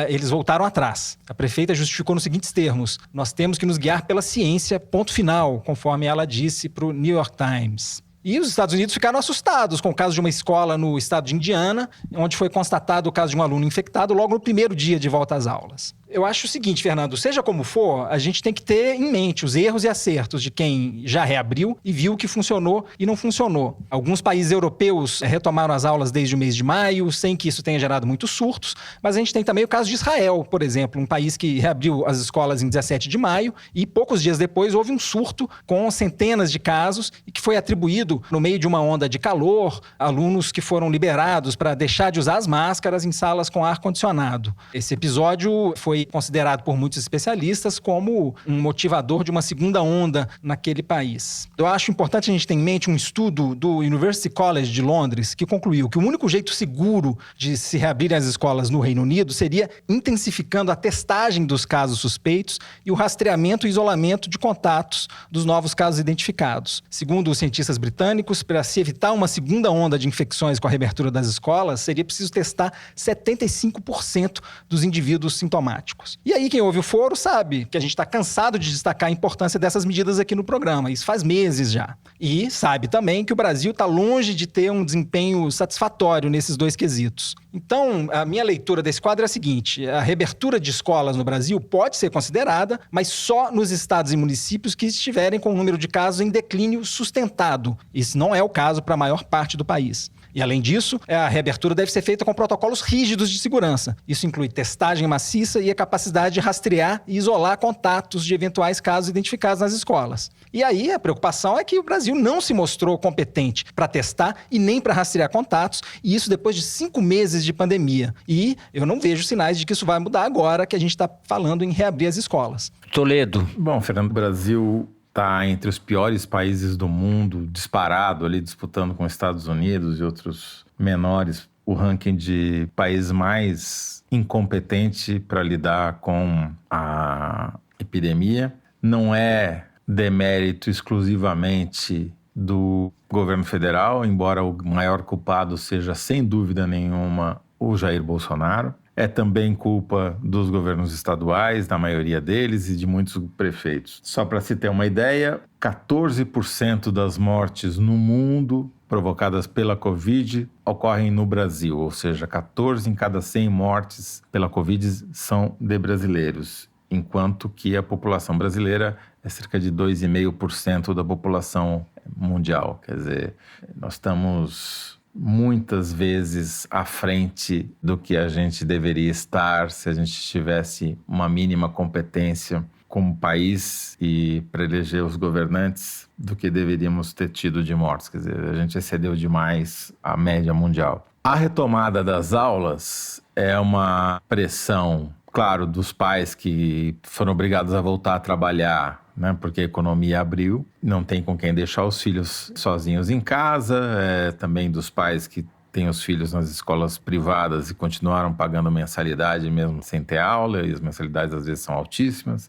eles voltaram atrás. A prefeita justificou nos seguintes termos: nós temos que nos guiar pela ciência, ponto final, conforme ela disse para o New York Times. E os Estados Unidos ficaram assustados com o caso de uma escola no estado de Indiana, onde foi constatado o caso de um aluno infectado logo no primeiro dia de volta às aulas. Eu acho o seguinte, Fernando, seja como for, a gente tem que ter em mente os erros e acertos de quem já reabriu e viu o que funcionou e não funcionou. Alguns países europeus retomaram as aulas desde o mês de maio, sem que isso tenha gerado muitos surtos, mas a gente tem também o caso de Israel, por exemplo, um país que reabriu as escolas em 17 de maio e poucos dias depois houve um surto com centenas de casos e que foi atribuído, no meio de uma onda de calor, alunos que foram liberados para deixar de usar as máscaras em salas com ar-condicionado. Esse episódio foi considerado por muitos especialistas como um motivador de uma segunda onda naquele país. Eu acho importante a gente ter em mente um estudo do University College de Londres que concluiu que o único jeito seguro de se reabrirem as escolas no Reino Unido seria intensificando a testagem dos casos suspeitos e o rastreamento e isolamento de contatos dos novos casos identificados. Segundo os cientistas britânicos, para se evitar uma segunda onda de infecções com a reabertura das escolas, seria preciso testar 75% dos indivíduos sintomáticos. E aí quem ouve o foro sabe que a gente está cansado de destacar a importância dessas medidas aqui no programa. Isso faz meses já. E sabe também que o Brasil está longe de ter um desempenho satisfatório nesses dois quesitos. Então, a minha leitura desse quadro é a seguinte: a reabertura de escolas no Brasil pode ser considerada, mas só nos estados e municípios que estiverem com o número de casos em declínio sustentado. Isso não é o caso para a maior parte do país. E, além disso, a reabertura deve ser feita com protocolos rígidos de segurança. Isso inclui testagem maciça e a capacidade de rastrear e isolar contatos de eventuais casos identificados nas escolas. E aí, a preocupação é que o Brasil não se mostrou competente para testar e nem para rastrear contatos, e isso depois de 5 meses de pandemia. E eu não vejo sinais de que isso vai mudar agora que a gente está falando em reabrir as escolas. Toledo. Bom, Fernando, o Brasil está entre os piores países do mundo, disparado ali, disputando com os Estados Unidos e outros menores, o ranking de país mais incompetente para lidar com a epidemia. Não é demérito exclusivamente do governo federal, embora o maior culpado seja, sem dúvida nenhuma, o Jair Bolsonaro. É também culpa dos governos estaduais, da maioria deles, e de muitos prefeitos. Só para se ter uma ideia, 14% das mortes no mundo provocadas pela Covid ocorrem no Brasil, ou seja, 14 em cada 100 mortes pela Covid são de brasileiros, enquanto que a população brasileira é cerca de 2,5% da população mundial. Quer dizer, nós estamos muitas vezes à frente do que a gente deveria estar se a gente tivesse uma mínima competência como país e para eleger os governantes do que deveríamos ter tido de mortes. Quer dizer, a gente excedeu demais a média mundial. A retomada das aulas é uma pressão, claro, dos pais que foram obrigados a voltar a trabalhar, né, porque a economia abriu, não tem com quem deixar os filhos sozinhos em casa, também dos pais que têm os filhos nas escolas privadas e continuaram pagando mensalidade mesmo sem ter aula, e as mensalidades às vezes são altíssimas.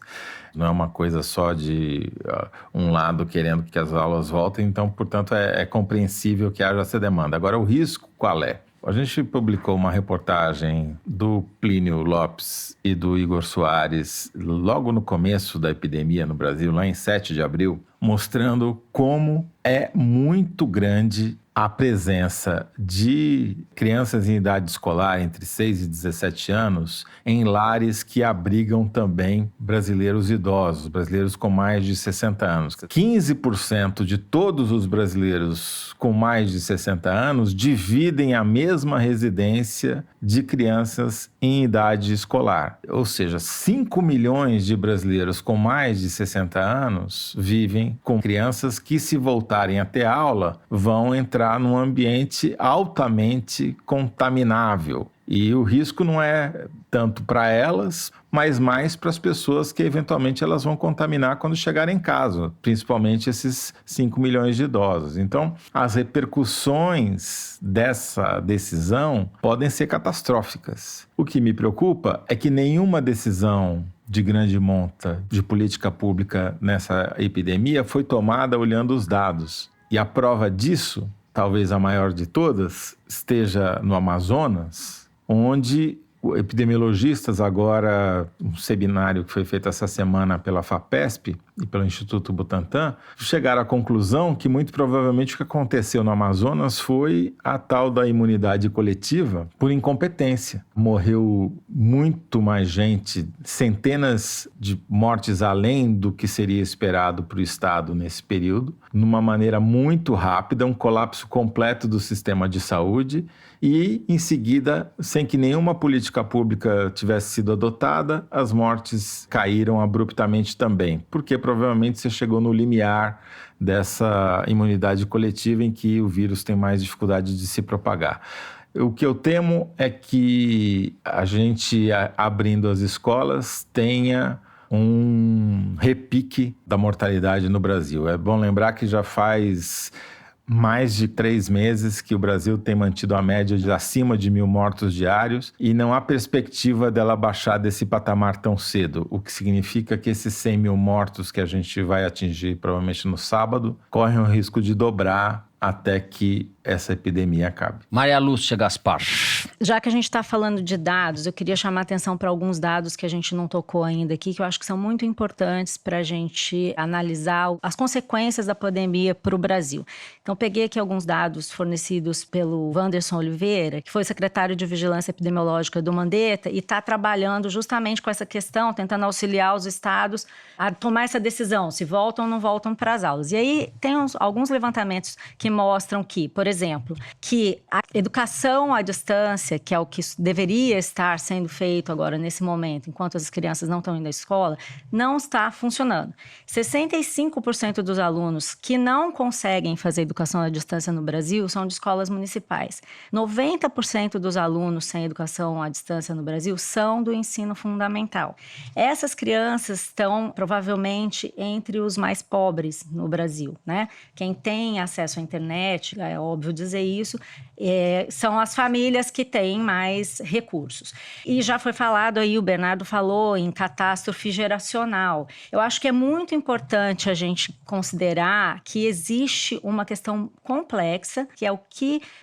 Não é uma coisa só de um lado querendo que as aulas voltem, então, portanto, é compreensível que haja essa demanda. Agora, o risco qual é? A gente publicou uma reportagem do Plínio Lopes e do Igor Soares logo no começo da epidemia no Brasil, lá em 7 de abril, mostrando como é muito grande a presença de crianças em idade escolar entre 6 e 17 anos em lares que abrigam também brasileiros idosos, brasileiros com mais de 60 anos. 15% de todos os brasileiros com mais de 60 anos dividem a mesma residência de crianças em idade escolar. Ou seja, 5 milhões de brasileiros com mais de 60 anos vivem com crianças que, se voltarem a ter aula, vão entrar num ambiente altamente contaminável. E o risco não é tanto para elas, mas mais para as pessoas que eventualmente elas vão contaminar quando chegarem em casa, principalmente esses 5 milhões de idosos. Então, as repercussões dessa decisão podem ser catastróficas. O que me preocupa é que nenhuma decisão de grande monta de política pública nessa epidemia foi tomada olhando os dados. E a prova disso, talvez a maior de todas, esteja no Amazonas, onde epidemiologistas agora, um seminário que foi feito essa semana pela FAPESP e pelo Instituto Butantan, chegaram à conclusão que muito provavelmente o que aconteceu no Amazonas foi a tal da imunidade coletiva por incompetência. Morreu muito mais gente, centenas de mortes além do que seria esperado para o Estado nesse período, numa maneira muito rápida, um colapso completo do sistema de saúde e, em seguida, sem que nenhuma política pública tivesse sido adotada, as mortes caíram abruptamente também, porque provavelmente você chegou no limiar dessa imunidade coletiva em que o vírus tem mais dificuldade de se propagar. O que eu temo é que a gente, abrindo as escolas, tenha um repique da mortalidade no Brasil. É bom lembrar que já faz mais de 3 meses que o Brasil tem mantido a média de acima de 1.000 mortos diários e não há perspectiva dela baixar desse patamar tão cedo, o que significa que esses 100.000 mortos que a gente vai atingir provavelmente no sábado correm o risco de dobrar até que essa epidemia acabe. Maria Lúcia Gaspar. Já que a gente está falando de dados, eu queria chamar a atenção para alguns dados que a gente não tocou ainda aqui, que eu acho que são muito importantes para a gente analisar as consequências da pandemia para o Brasil. Então, peguei aqui alguns dados fornecidos pelo Wanderson Oliveira, que foi secretário de Vigilância Epidemiológica do Mandetta e está trabalhando justamente com essa questão, tentando auxiliar os estados a tomar essa decisão, se voltam ou não voltam para as aulas. E aí tem alguns levantamentos que mostram que, por exemplo, que a educação à distância, que é o que deveria estar sendo feito agora nesse momento, enquanto as crianças não estão indo à escola, não está funcionando. 65% dos alunos que não conseguem fazer educação à distância no Brasil são de escolas municipais. 90% dos alunos sem educação à distância no Brasil são do ensino fundamental. Essas crianças estão provavelmente entre os mais pobres no Brasil, né? Quem tem acesso à internet, é óbvio dizer isso, são as famílias que têm mais recursos. E já foi falado aí, o Bernardo falou em catástrofe geracional. Eu acho que é muito importante a gente considerar que existe uma questão complexa, que é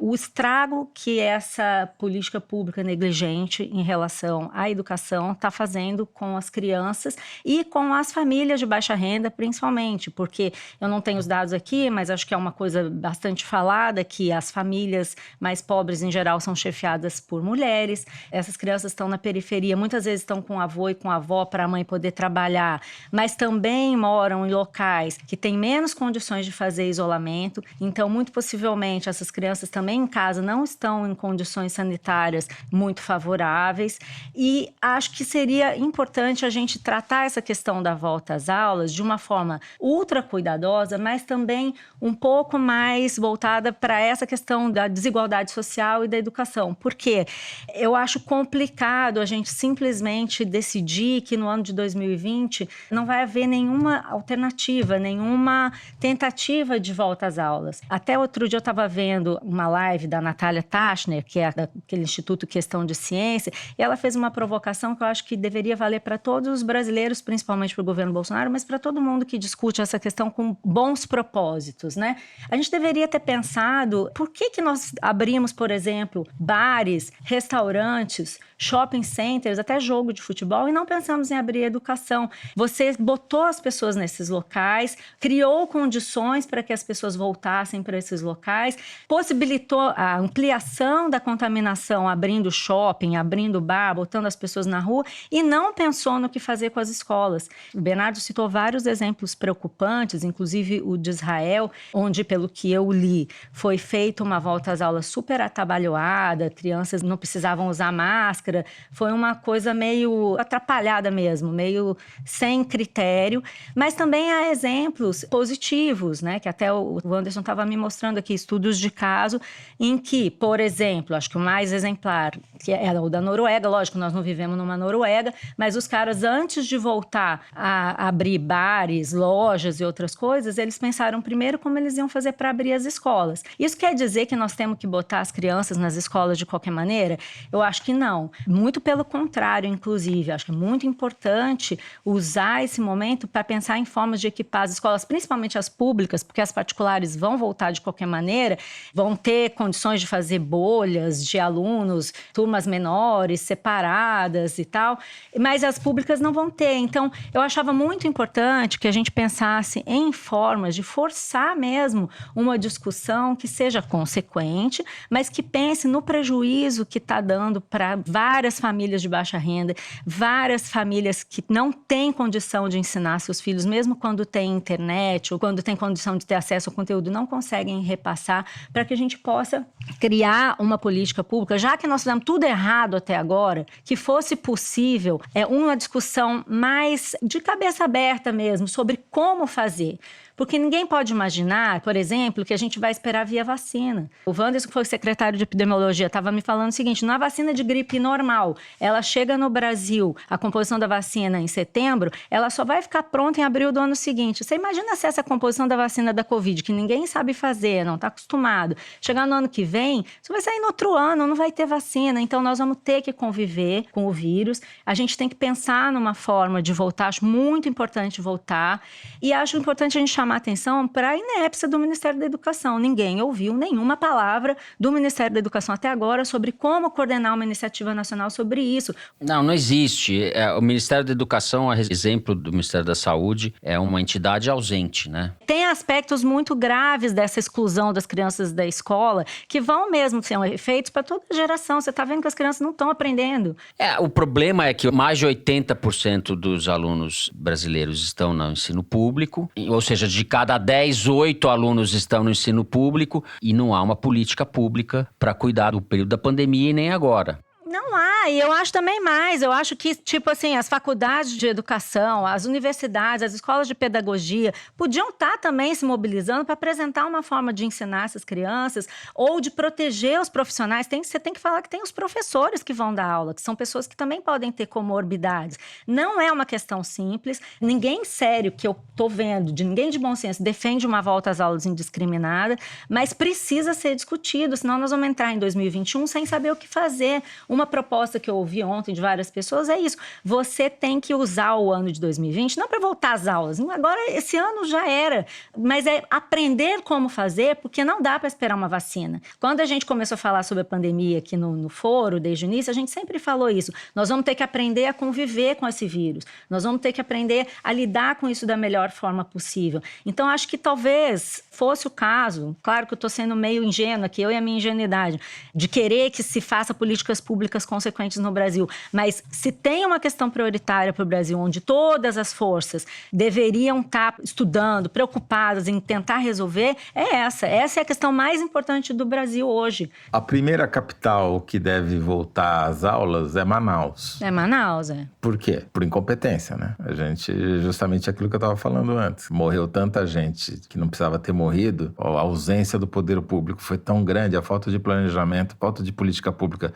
o estrago que essa política pública negligente em relação à educação está fazendo com as crianças e com as famílias de baixa renda, principalmente, porque eu não tenho os dados aqui, mas acho que é uma coisa bastante falada, que as famílias mais pobres, em geral, são chefiadas por mulheres. Essas crianças estão na periferia, muitas vezes estão com o avô e com a avó para a mãe poder trabalhar, mas também moram em locais que têm menos condições de fazer isolamento. Então, muito possivelmente, essas crianças também em casa não estão em condições sanitárias muito favoráveis. E acho que seria importante a gente tratar essa questão da volta às aulas de uma forma ultra cuidadosa, mas também um pouco mais voltada para essa questão da desigualdade social e da educação. Por quê? Eu acho complicado a gente simplesmente decidir que no ano de 2020 não vai haver nenhuma alternativa, nenhuma tentativa de volta às aulas. Até outro dia eu estava vendo uma live da Natália Tachner, que é daquele Instituto Questão de Ciência, e ela fez uma provocação que eu acho que deveria valer para todos os brasileiros, principalmente para o governo Bolsonaro, mas para todo mundo que discute essa questão com bons propósitos, né? A gente deveria ter pensado por que nós abrimos, por exemplo, bares, restaurantes, shopping centers, até jogo de futebol, e não pensamos em abrir educação. Você botou as pessoas nesses locais, criou condições para que as pessoas voltassem para esses locais, possibilitou a ampliação da contaminação, abrindo shopping, abrindo bar, botando as pessoas na rua, e não pensou no que fazer com as escolas. O Bernardo citou vários exemplos preocupantes, inclusive o de Israel, onde, pelo que eu li, foi feita uma volta às aulas super atabalhoada, crianças não precisavam usar máscara, foi uma coisa meio atrapalhada mesmo, meio sem critério, mas também há exemplos positivos, né, que até o Anderson estava me mostrando aqui, estudos de caso em que, por exemplo, acho que o mais exemplar, que era o da Noruega, lógico, nós não vivemos numa Noruega, mas os caras, antes de voltar a abrir bares, lojas e outras coisas, eles pensaram primeiro como eles iam fazer para abrir as escolas. Isso quer dizer que nós temos que botar as crianças nas escolas de qualquer maneira? Eu acho que não. Muito pelo contrário, inclusive. Acho que é muito importante usar esse momento para pensar em formas de equipar as escolas, principalmente as públicas, porque as particulares vão voltar de qualquer maneira, vão ter condições de fazer bolhas de alunos, turmas menores, separadas e tal, mas as públicas não vão ter. Então, eu achava muito importante que a gente pensasse em formas de forçar mesmo uma discussão que seja consequente, mas que pense no prejuízo que está dando para várias famílias de baixa renda, várias famílias que não têm condição de ensinar seus filhos, mesmo quando tem internet ou quando tem condição de ter acesso ao conteúdo, não conseguem repassar, para que a gente possa criar uma política pública, já que nós fizemos tudo errado até agora, que fosse possível uma discussão mais de cabeça aberta mesmo, sobre como fazer. Porque ninguém pode imaginar, por exemplo, que a gente vai esperar via vacina. O Wanderson, que foi o secretário de epidemiologia, estava me falando o seguinte: na vacina de gripe normal, ela chega no Brasil, a composição da vacina em setembro, ela só vai ficar pronta em abril do ano seguinte. Você imagina se essa composição da vacina da Covid, que ninguém sabe fazer, não está acostumado, chegar no ano que vem, isso vai sair no outro ano, não vai ter vacina. Então, nós vamos ter que conviver com o vírus. A gente tem que pensar numa forma de voltar, acho muito importante voltar, e acho importante a gente chamar atenção para a inépcia do Ministério da Educação. Ninguém ouviu nenhuma palavra do Ministério da Educação até agora sobre como coordenar uma iniciativa nacional sobre isso. Não existe. O Ministério da Educação, a exemplo do Ministério da Saúde, é uma entidade ausente, né? Tem aspectos muito graves dessa exclusão das crianças da escola que vão mesmo ser efeitos para toda a geração. Você está vendo que as crianças não estão aprendendo. O problema é que mais de 80% dos alunos brasileiros estão no ensino público, ou seja, de cada 10, 8 alunos estão no ensino público, e não há uma política pública para cuidar do período da pandemia e nem agora. Não há, e eu acho também mais. Eu acho que, tipo assim, as faculdades de educação, as universidades, as escolas de pedagogia podiam estar também se mobilizando para apresentar uma forma de ensinar essas crianças ou de proteger os profissionais. Você tem que falar que tem os professores que vão dar aula, que são pessoas que também podem ter comorbidades. Não é uma questão simples. Ninguém sério que eu estou vendo, ninguém de bom senso, defende uma volta às aulas indiscriminada, mas precisa ser discutido, senão nós vamos entrar em 2021 sem saber o que fazer. Uma uma proposta que eu ouvi ontem de várias pessoas é isso. Você tem que usar o ano de 2020, não para voltar às aulas. Agora, esse ano já era. Mas é aprender como fazer, porque não dá para esperar uma vacina. Quando a gente começou a falar sobre a pandemia aqui no foro, desde o início, a gente sempre falou isso. Nós vamos ter que aprender a conviver com esse vírus. Nós vamos ter que aprender a lidar com isso da melhor forma possível. Então, acho que talvez fosse o caso, claro que eu estou sendo meio ingênua aqui, eu e a minha ingenuidade, de querer que se faça políticas públicas consequentes no Brasil. Mas se tem uma questão prioritária para o Brasil, onde todas as forças deveriam estar estudando, preocupadas em tentar resolver, é essa. Essa é a questão mais importante do Brasil hoje. A primeira capital que deve voltar às aulas é Manaus. É Manaus, é. Por quê? Por incompetência, né? A gente, justamente aquilo que eu estava falando antes, morreu tanta gente que não precisava ter morrido, a ausência do poder público foi tão grande, a falta de planejamento, a falta de política pública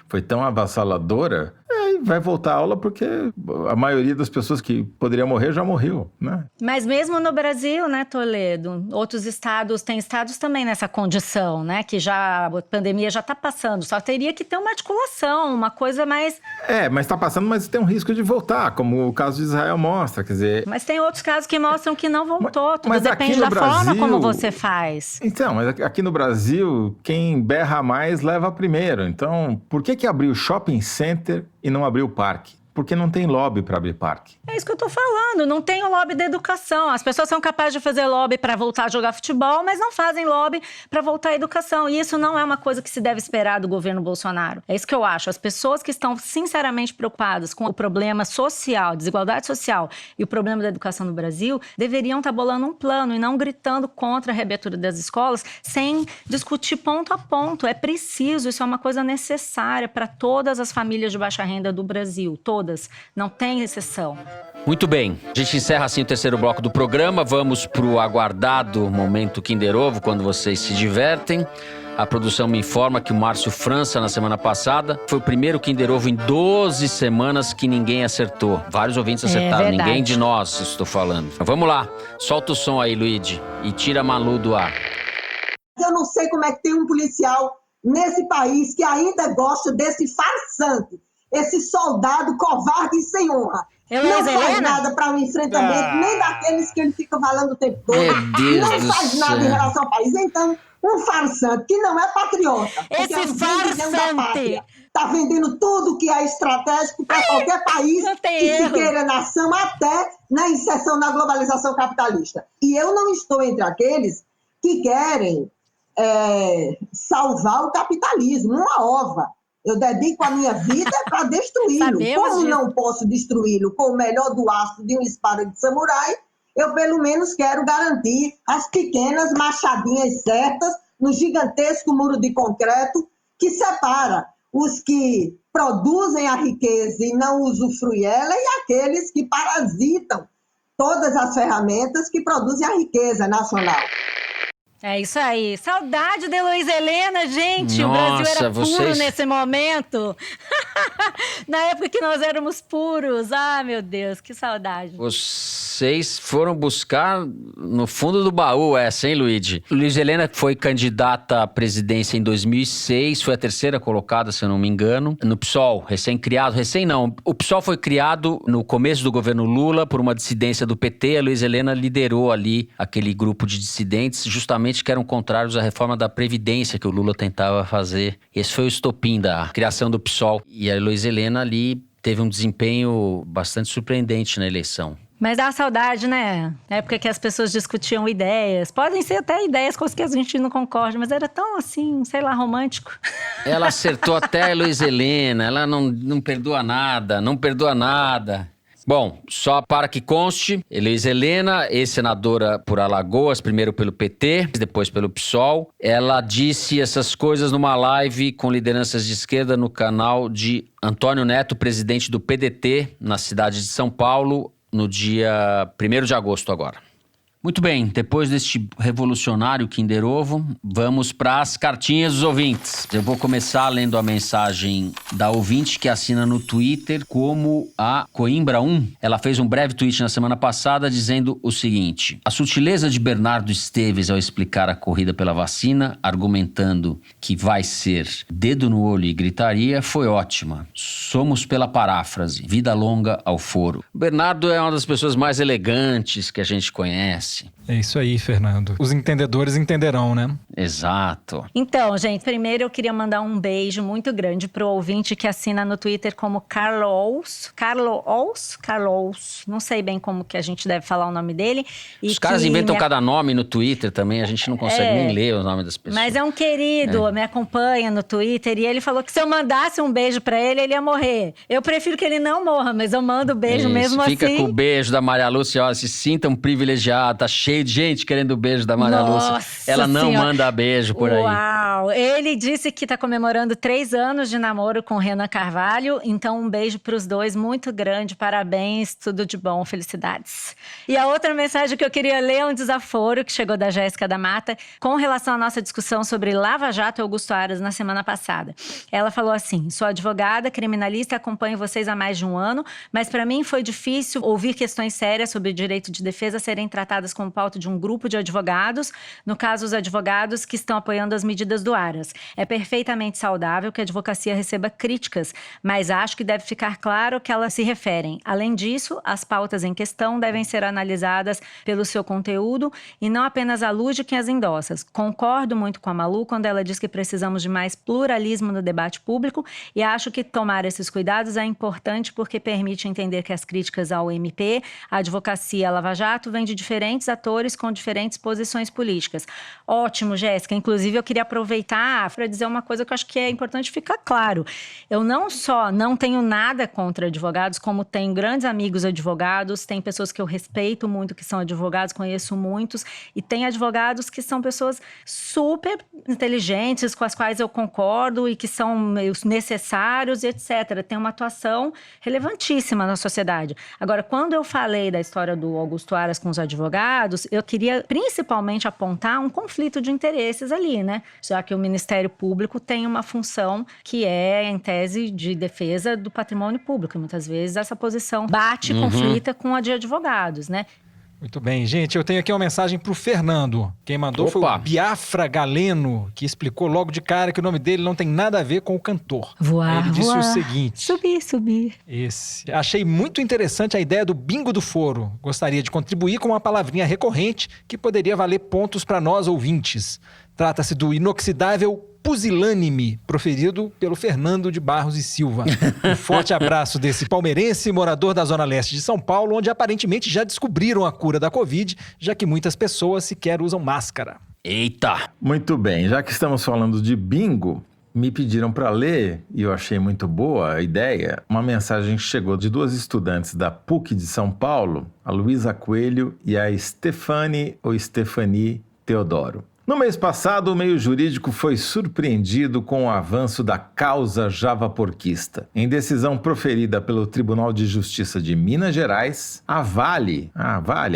foi tão avassaladora, vai voltar a aula porque a maioria das pessoas que poderiam morrer já morreu, né? Mas mesmo no Brasil, né, Toledo, outros estados, tem estados também nessa condição, né, que já a pandemia já está passando, só teria que ter uma articulação, uma coisa mais... Mas está passando, mas tem um risco de voltar, como o caso de Israel mostra, quer dizer... Mas tem outros casos que mostram que não voltou, tudo mas depende da forma como você faz. Então, mas aqui no Brasil, quem berra mais leva primeiro, então por que abriu shopping center e não abriu parque? Porque não tem lobby para abrir parque. É isso que eu tô falando, não tem o lobby da educação. As pessoas são capazes de fazer lobby para voltar a jogar futebol, mas não fazem lobby para voltar à educação. E isso não é uma coisa que se deve esperar do governo Bolsonaro. É isso que eu acho. As pessoas que estão sinceramente preocupadas com o problema social, desigualdade social e o problema da educação no Brasil, deveriam estar bolando um plano e não gritando contra a reabertura das escolas sem discutir ponto a ponto. É preciso, isso é uma coisa necessária para todas as famílias de baixa renda do Brasil, todas. Não tem exceção. Muito bem, a gente encerra assim o terceiro bloco do programa. Vamos pro aguardado momento Kinder Ovo, quando vocês se divertem. A produção me informa que o Márcio França, na semana passada, foi o primeiro Kinder Ovo em 12 semanas que ninguém acertou. Vários ouvintes acertaram, ninguém de nós, estou falando. Vamos lá, solta o som aí, Luigi, e tira a Malu do ar. Eu não sei como é que tem um policial nesse país que ainda gosta desse farsante. Esse soldado covarde e sem honra. Não faz nada para um enfrentamento, nem daqueles que ele fica falando o tempo todo. Não faz nada em relação ao país. Então, um farsante que não é patriota. Esse farsante está vendendo tudo que é estratégico para qualquer país que se queira nação, até na inserção na globalização capitalista. E eu não estou entre aqueles que querem salvar o capitalismo, uma ova. Eu dedico a minha vida para destruí-lo. Como não posso destruí-lo com o melhor do aço de uma espada de samurai, eu pelo menos quero garantir as pequenas machadinhas certas no gigantesco muro de concreto que separa os que produzem a riqueza e não usufruem ela e aqueles que parasitam todas as ferramentas que produzem a riqueza nacional. É isso aí. Saudade de Heloísa Helena, gente. Nossa, o Brasil era puro nesse momento. Na época que nós éramos puros. Ah, meu Deus, que saudade. Vocês foram buscar no fundo do baú essa, hein, Luigi? Heloísa Helena foi candidata à presidência em 2006, foi a terceira colocada, se eu não me engano, no PSOL, recém-criado. O PSOL foi criado no começo do governo Lula por uma dissidência do PT. A Heloísa Helena liderou ali aquele grupo de dissidentes, justamente que eram contrários à reforma da Previdência que o Lula tentava fazer. Esse foi o estopim da criação do PSOL. E a Heloísa Helena ali teve um desempenho bastante surpreendente na eleição. Mas dá saudade, né? Na época que as pessoas discutiam ideias. Podem ser até ideias com as que a gente não concorda, mas era tão assim, sei lá, romântico. Ela acertou até a Heloísa Helena. Ela não perdoa nada, não perdoa nada. Bom, só para que conste, Heloísa Helena, ex-senadora por Alagoas, primeiro pelo PT, depois pelo PSOL. Ela disse essas coisas numa live com lideranças de esquerda no canal de Antônio Neto, presidente do PDT, na cidade de São Paulo, no dia 1º de agosto agora. Muito bem, depois deste revolucionário Kinder Ovo, vamos para as cartinhas dos ouvintes. Eu vou começar lendo a mensagem da ouvinte que assina no Twitter como a Coimbra 1. Ela fez um breve tweet na semana passada dizendo o seguinte: a sutileza de Bernardo Esteves ao explicar a corrida pela vacina, argumentando que vai ser dedo no olho e gritaria, foi ótima. Somos pela paráfrase, vida longa ao foro. Bernardo é uma das pessoas mais elegantes que a gente conhece. É isso aí, Fernando. Os entendedores entenderão, né? Exato. Então, gente, primeiro eu queria mandar um beijo muito grande pro ouvinte que assina no Twitter como Carlos, não sei bem como que a gente deve falar o nome dele. Os caras inventam cada nome no Twitter também, a gente não consegue nem ler o nome das pessoas. Mas é um querido, me acompanha no Twitter e ele falou que se eu mandasse um beijo pra ele, ele ia morrer. Eu prefiro que ele não morra, mas eu mando o beijo mesmo assim. Fica com o beijo da Maria Lúcia, ó, se sintam privilegiados, tá cheio de gente querendo o beijo da Maria Lúcia. Ela não manda beijo por aí. Uau! Ele disse que tá comemorando 3 anos de namoro com Renan Carvalho, então um beijo pros dois, muito grande, parabéns, tudo de bom, felicidades. E a outra mensagem que eu queria ler é um desaforo que chegou da Jéssica da Mata com relação à nossa discussão sobre Lava Jato e Augusto Aras na semana passada. Ela falou assim: sou advogada, criminalista, acompanho vocês há mais de um ano, mas para mim foi difícil ouvir questões sérias sobre o direito de defesa serem tratadas como pauta de um grupo de advogados, no caso os advogados que estão apoiando as medidas do Aras. É perfeitamente saudável que a advocacia receba críticas, mas acho que deve ficar claro que elas se referem. Além disso, as pautas em questão devem ser analisadas pelo seu conteúdo e não apenas à luz de quem as endossa. Concordo muito com a Malu quando ela diz que precisamos de mais pluralismo no debate público e acho que tomar esses cuidados é importante porque permite entender que as críticas ao MP, a advocacia, a Lava Jato, vêm de diferentes atores com diferentes posições políticas. Ótimo, Jéssica. Inclusive, eu queria aproveitar para dizer uma coisa que eu acho que é importante ficar claro. Eu não só não tenho nada contra advogados, como tenho grandes amigos advogados, tem pessoas que eu respeito muito que são advogados, conheço muitos, e tem advogados que são pessoas super inteligentes, com as quais eu concordo e que são necessários, etc. Tem uma atuação relevantíssima na sociedade. Agora, quando eu falei da história do Augusto Aras com os advogados, eu queria principalmente apontar um conflito de interesses ali, né? Já que o Ministério Público tem uma função que é, em tese, de defesa do patrimônio público. E muitas vezes essa posição bate e conflita com a de advogados, né? Muito bem, gente, eu tenho aqui uma mensagem pro Fernando. Quem mandou foi o Biafra Galeno, que explicou logo de cara que o nome dele não tem nada a ver com o cantor. Ele disse o seguinte: subir. Achei muito interessante a ideia do bingo do foro. Gostaria de contribuir com uma palavrinha recorrente que poderia valer pontos para nós ouvintes. Trata-se do inoxidável pusilânime, proferido pelo Fernando de Barros e Silva. Um forte abraço desse palmeirense, morador da Zona Leste de São Paulo, onde aparentemente já descobriram a cura da Covid, já que muitas pessoas sequer usam máscara. Eita! Muito bem, já que estamos falando de bingo, me pediram para ler, e eu achei muito boa a ideia, uma mensagem que chegou de 2 estudantes da PUC de São Paulo, a Luísa Coelho e a Stefanie Teodoro. No mês passado, o meio jurídico foi surpreendido com o avanço da causa javaporquista. Em decisão proferida pelo Tribunal de Justiça de Minas Gerais, a Vale,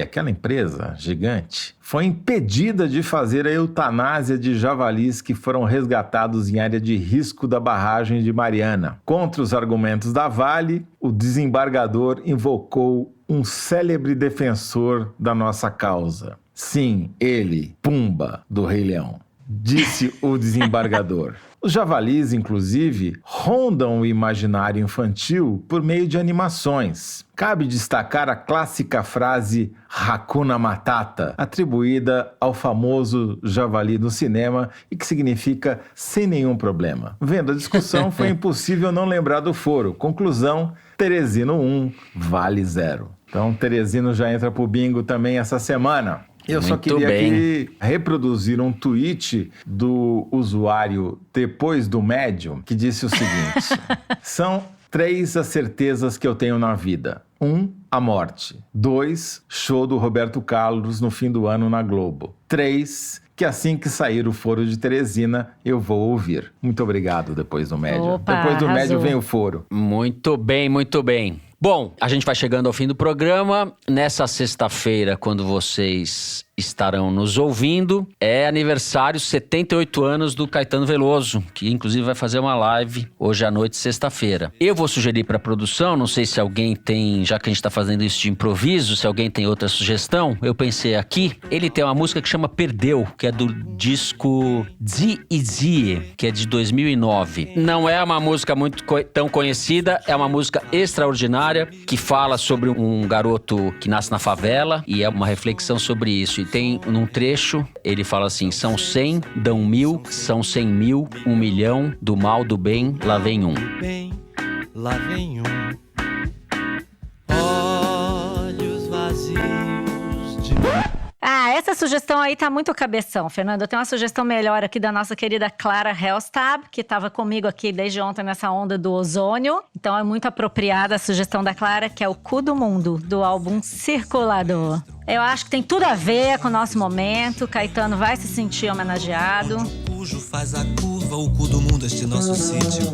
aquela empresa gigante, foi impedida de fazer a eutanásia de javalis que foram resgatados em área de risco da barragem de Mariana. Contra os argumentos da Vale, o desembargador invocou um célebre defensor da nossa causa. Sim, ele, Pumba, do Rei Leão, disse o desembargador. Os javalis, inclusive, rondam o imaginário infantil por meio de animações. Cabe destacar a clássica frase Hakuna Matata, atribuída ao famoso javali no cinema e que significa sem nenhum problema. Vendo a discussão, foi impossível não lembrar do foro. Conclusão, Teresino 1, vale 0. Então, Teresino já entra pro bingo também essa semana. Eu só queria aqui reproduzir um tweet do usuário Depois do Médium, que disse o seguinte: são 3 as certezas que eu tenho na vida. 1, a morte. 2, show do Roberto Carlos no fim do ano na Globo. 3, que assim que sair o foro de Teresina, eu vou ouvir. Muito obrigado, Depois do Médium. Opa, Depois do arrasou. Médium vem o foro. Muito bem, muito bem. Bom, a gente vai chegando ao fim do programa. Nessa sexta-feira, quando vocês estarão nos ouvindo, é aniversário, 78 anos do Caetano Veloso, que inclusive vai fazer uma live hoje à noite, sexta-feira. Eu vou sugerir para a produção, não sei se alguém tem, já que a gente está fazendo isso de improviso, se alguém tem outra sugestão, eu pensei aqui, ele tem uma música que chama Perdeu, que é do disco Zie, que é de 2009. Não é uma música muito tão conhecida, é uma música extraordinária, que fala sobre um garoto que nasce na favela, e é uma reflexão sobre isso. E tem num trecho, ele fala assim: são 100, dão 1000, são 100 mil, 1 milhão, do mal, do bem, lá vem um. Lá vem um. Olhos vazios de... Essa sugestão aí tá muito cabeção, Fernando. Eu tenho uma sugestão melhor aqui da nossa querida Clara Helstab, que estava comigo aqui desde ontem nessa onda do ozônio. Então é muito apropriada a sugestão da Clara, que é o Cu do Mundo, do álbum Circulador. Eu acho que tem tudo a ver com o nosso momento. Caetano vai se sentir homenageado. O cujo faz a curva, o cu do mundo, este nosso sítio.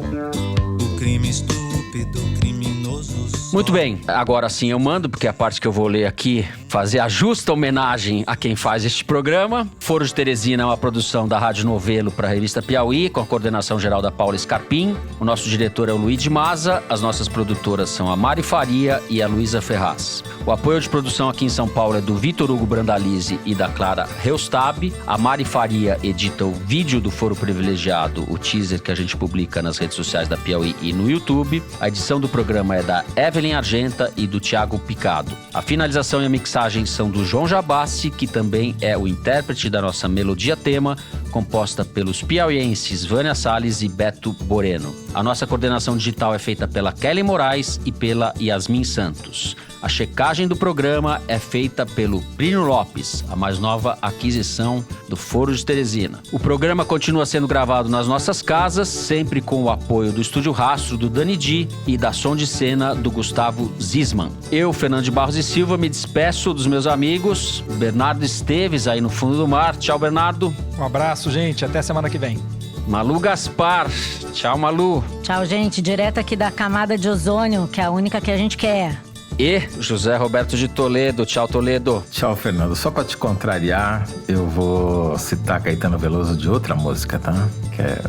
O crime estúpido, criminoso. Muito bem, agora sim eu mando, porque a parte que eu vou ler aqui, fazer a justa homenagem a quem faz este programa. Foro de Teresina é uma produção da Rádio Novelo para a revista Piauí, com a coordenação geral da Paula Scarpim. O nosso diretor é o Luiz de Maza, as nossas produtoras são a Mari Faria e a Luísa Ferraz. O apoio de produção aqui em São Paulo é do Vitor Hugo Brandalize e da Clara Helstab. A Mari Faria edita o vídeo do Foro Privilegiado, o teaser que a gente publica nas redes sociais da Piauí e no YouTube. A edição do programa é da Evelyn Argenta e do Thiago Picado. A finalização e a mixagem são do João Jabassi, que também é o intérprete da nossa melodia tema, composta pelos piauienses Vânia Salles e Beto Boreno. A nossa coordenação digital é feita pela Kelly Moraes e pela Yasmin Santos. A checagem do programa é feita pelo Plínio Lopes, a mais nova aquisição do Foro de Teresina. O programa continua sendo gravado nas nossas casas, sempre com o apoio do Estúdio Rastro, do Dani Di, e da Som de Cena, do Gustavo Zisman. Eu, Fernando de Barros e Silva, me despeço dos meus amigos. Bernardo Esteves, aí no fundo do mar. Tchau, Bernardo. Um abraço, gente. Até semana que vem. Malu Gaspar. Tchau, Malu. Tchau, gente. Direto aqui da camada de ozônio, que é a única que a gente quer. E José Roberto de Toledo. Tchau, Toledo. Tchau, Fernando. Só pra te contrariar, eu vou citar Caetano Veloso de outra música, tá? Que é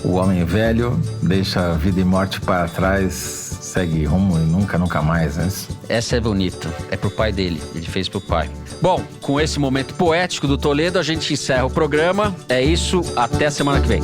O Homem Velho deixa vida e morte para trás, segue rumo e nunca mais, né? Essa é bonita. É pro pai dele. Ele fez pro pai. Bom, com esse momento poético do Toledo, a gente encerra o programa. É isso. Até a semana que vem.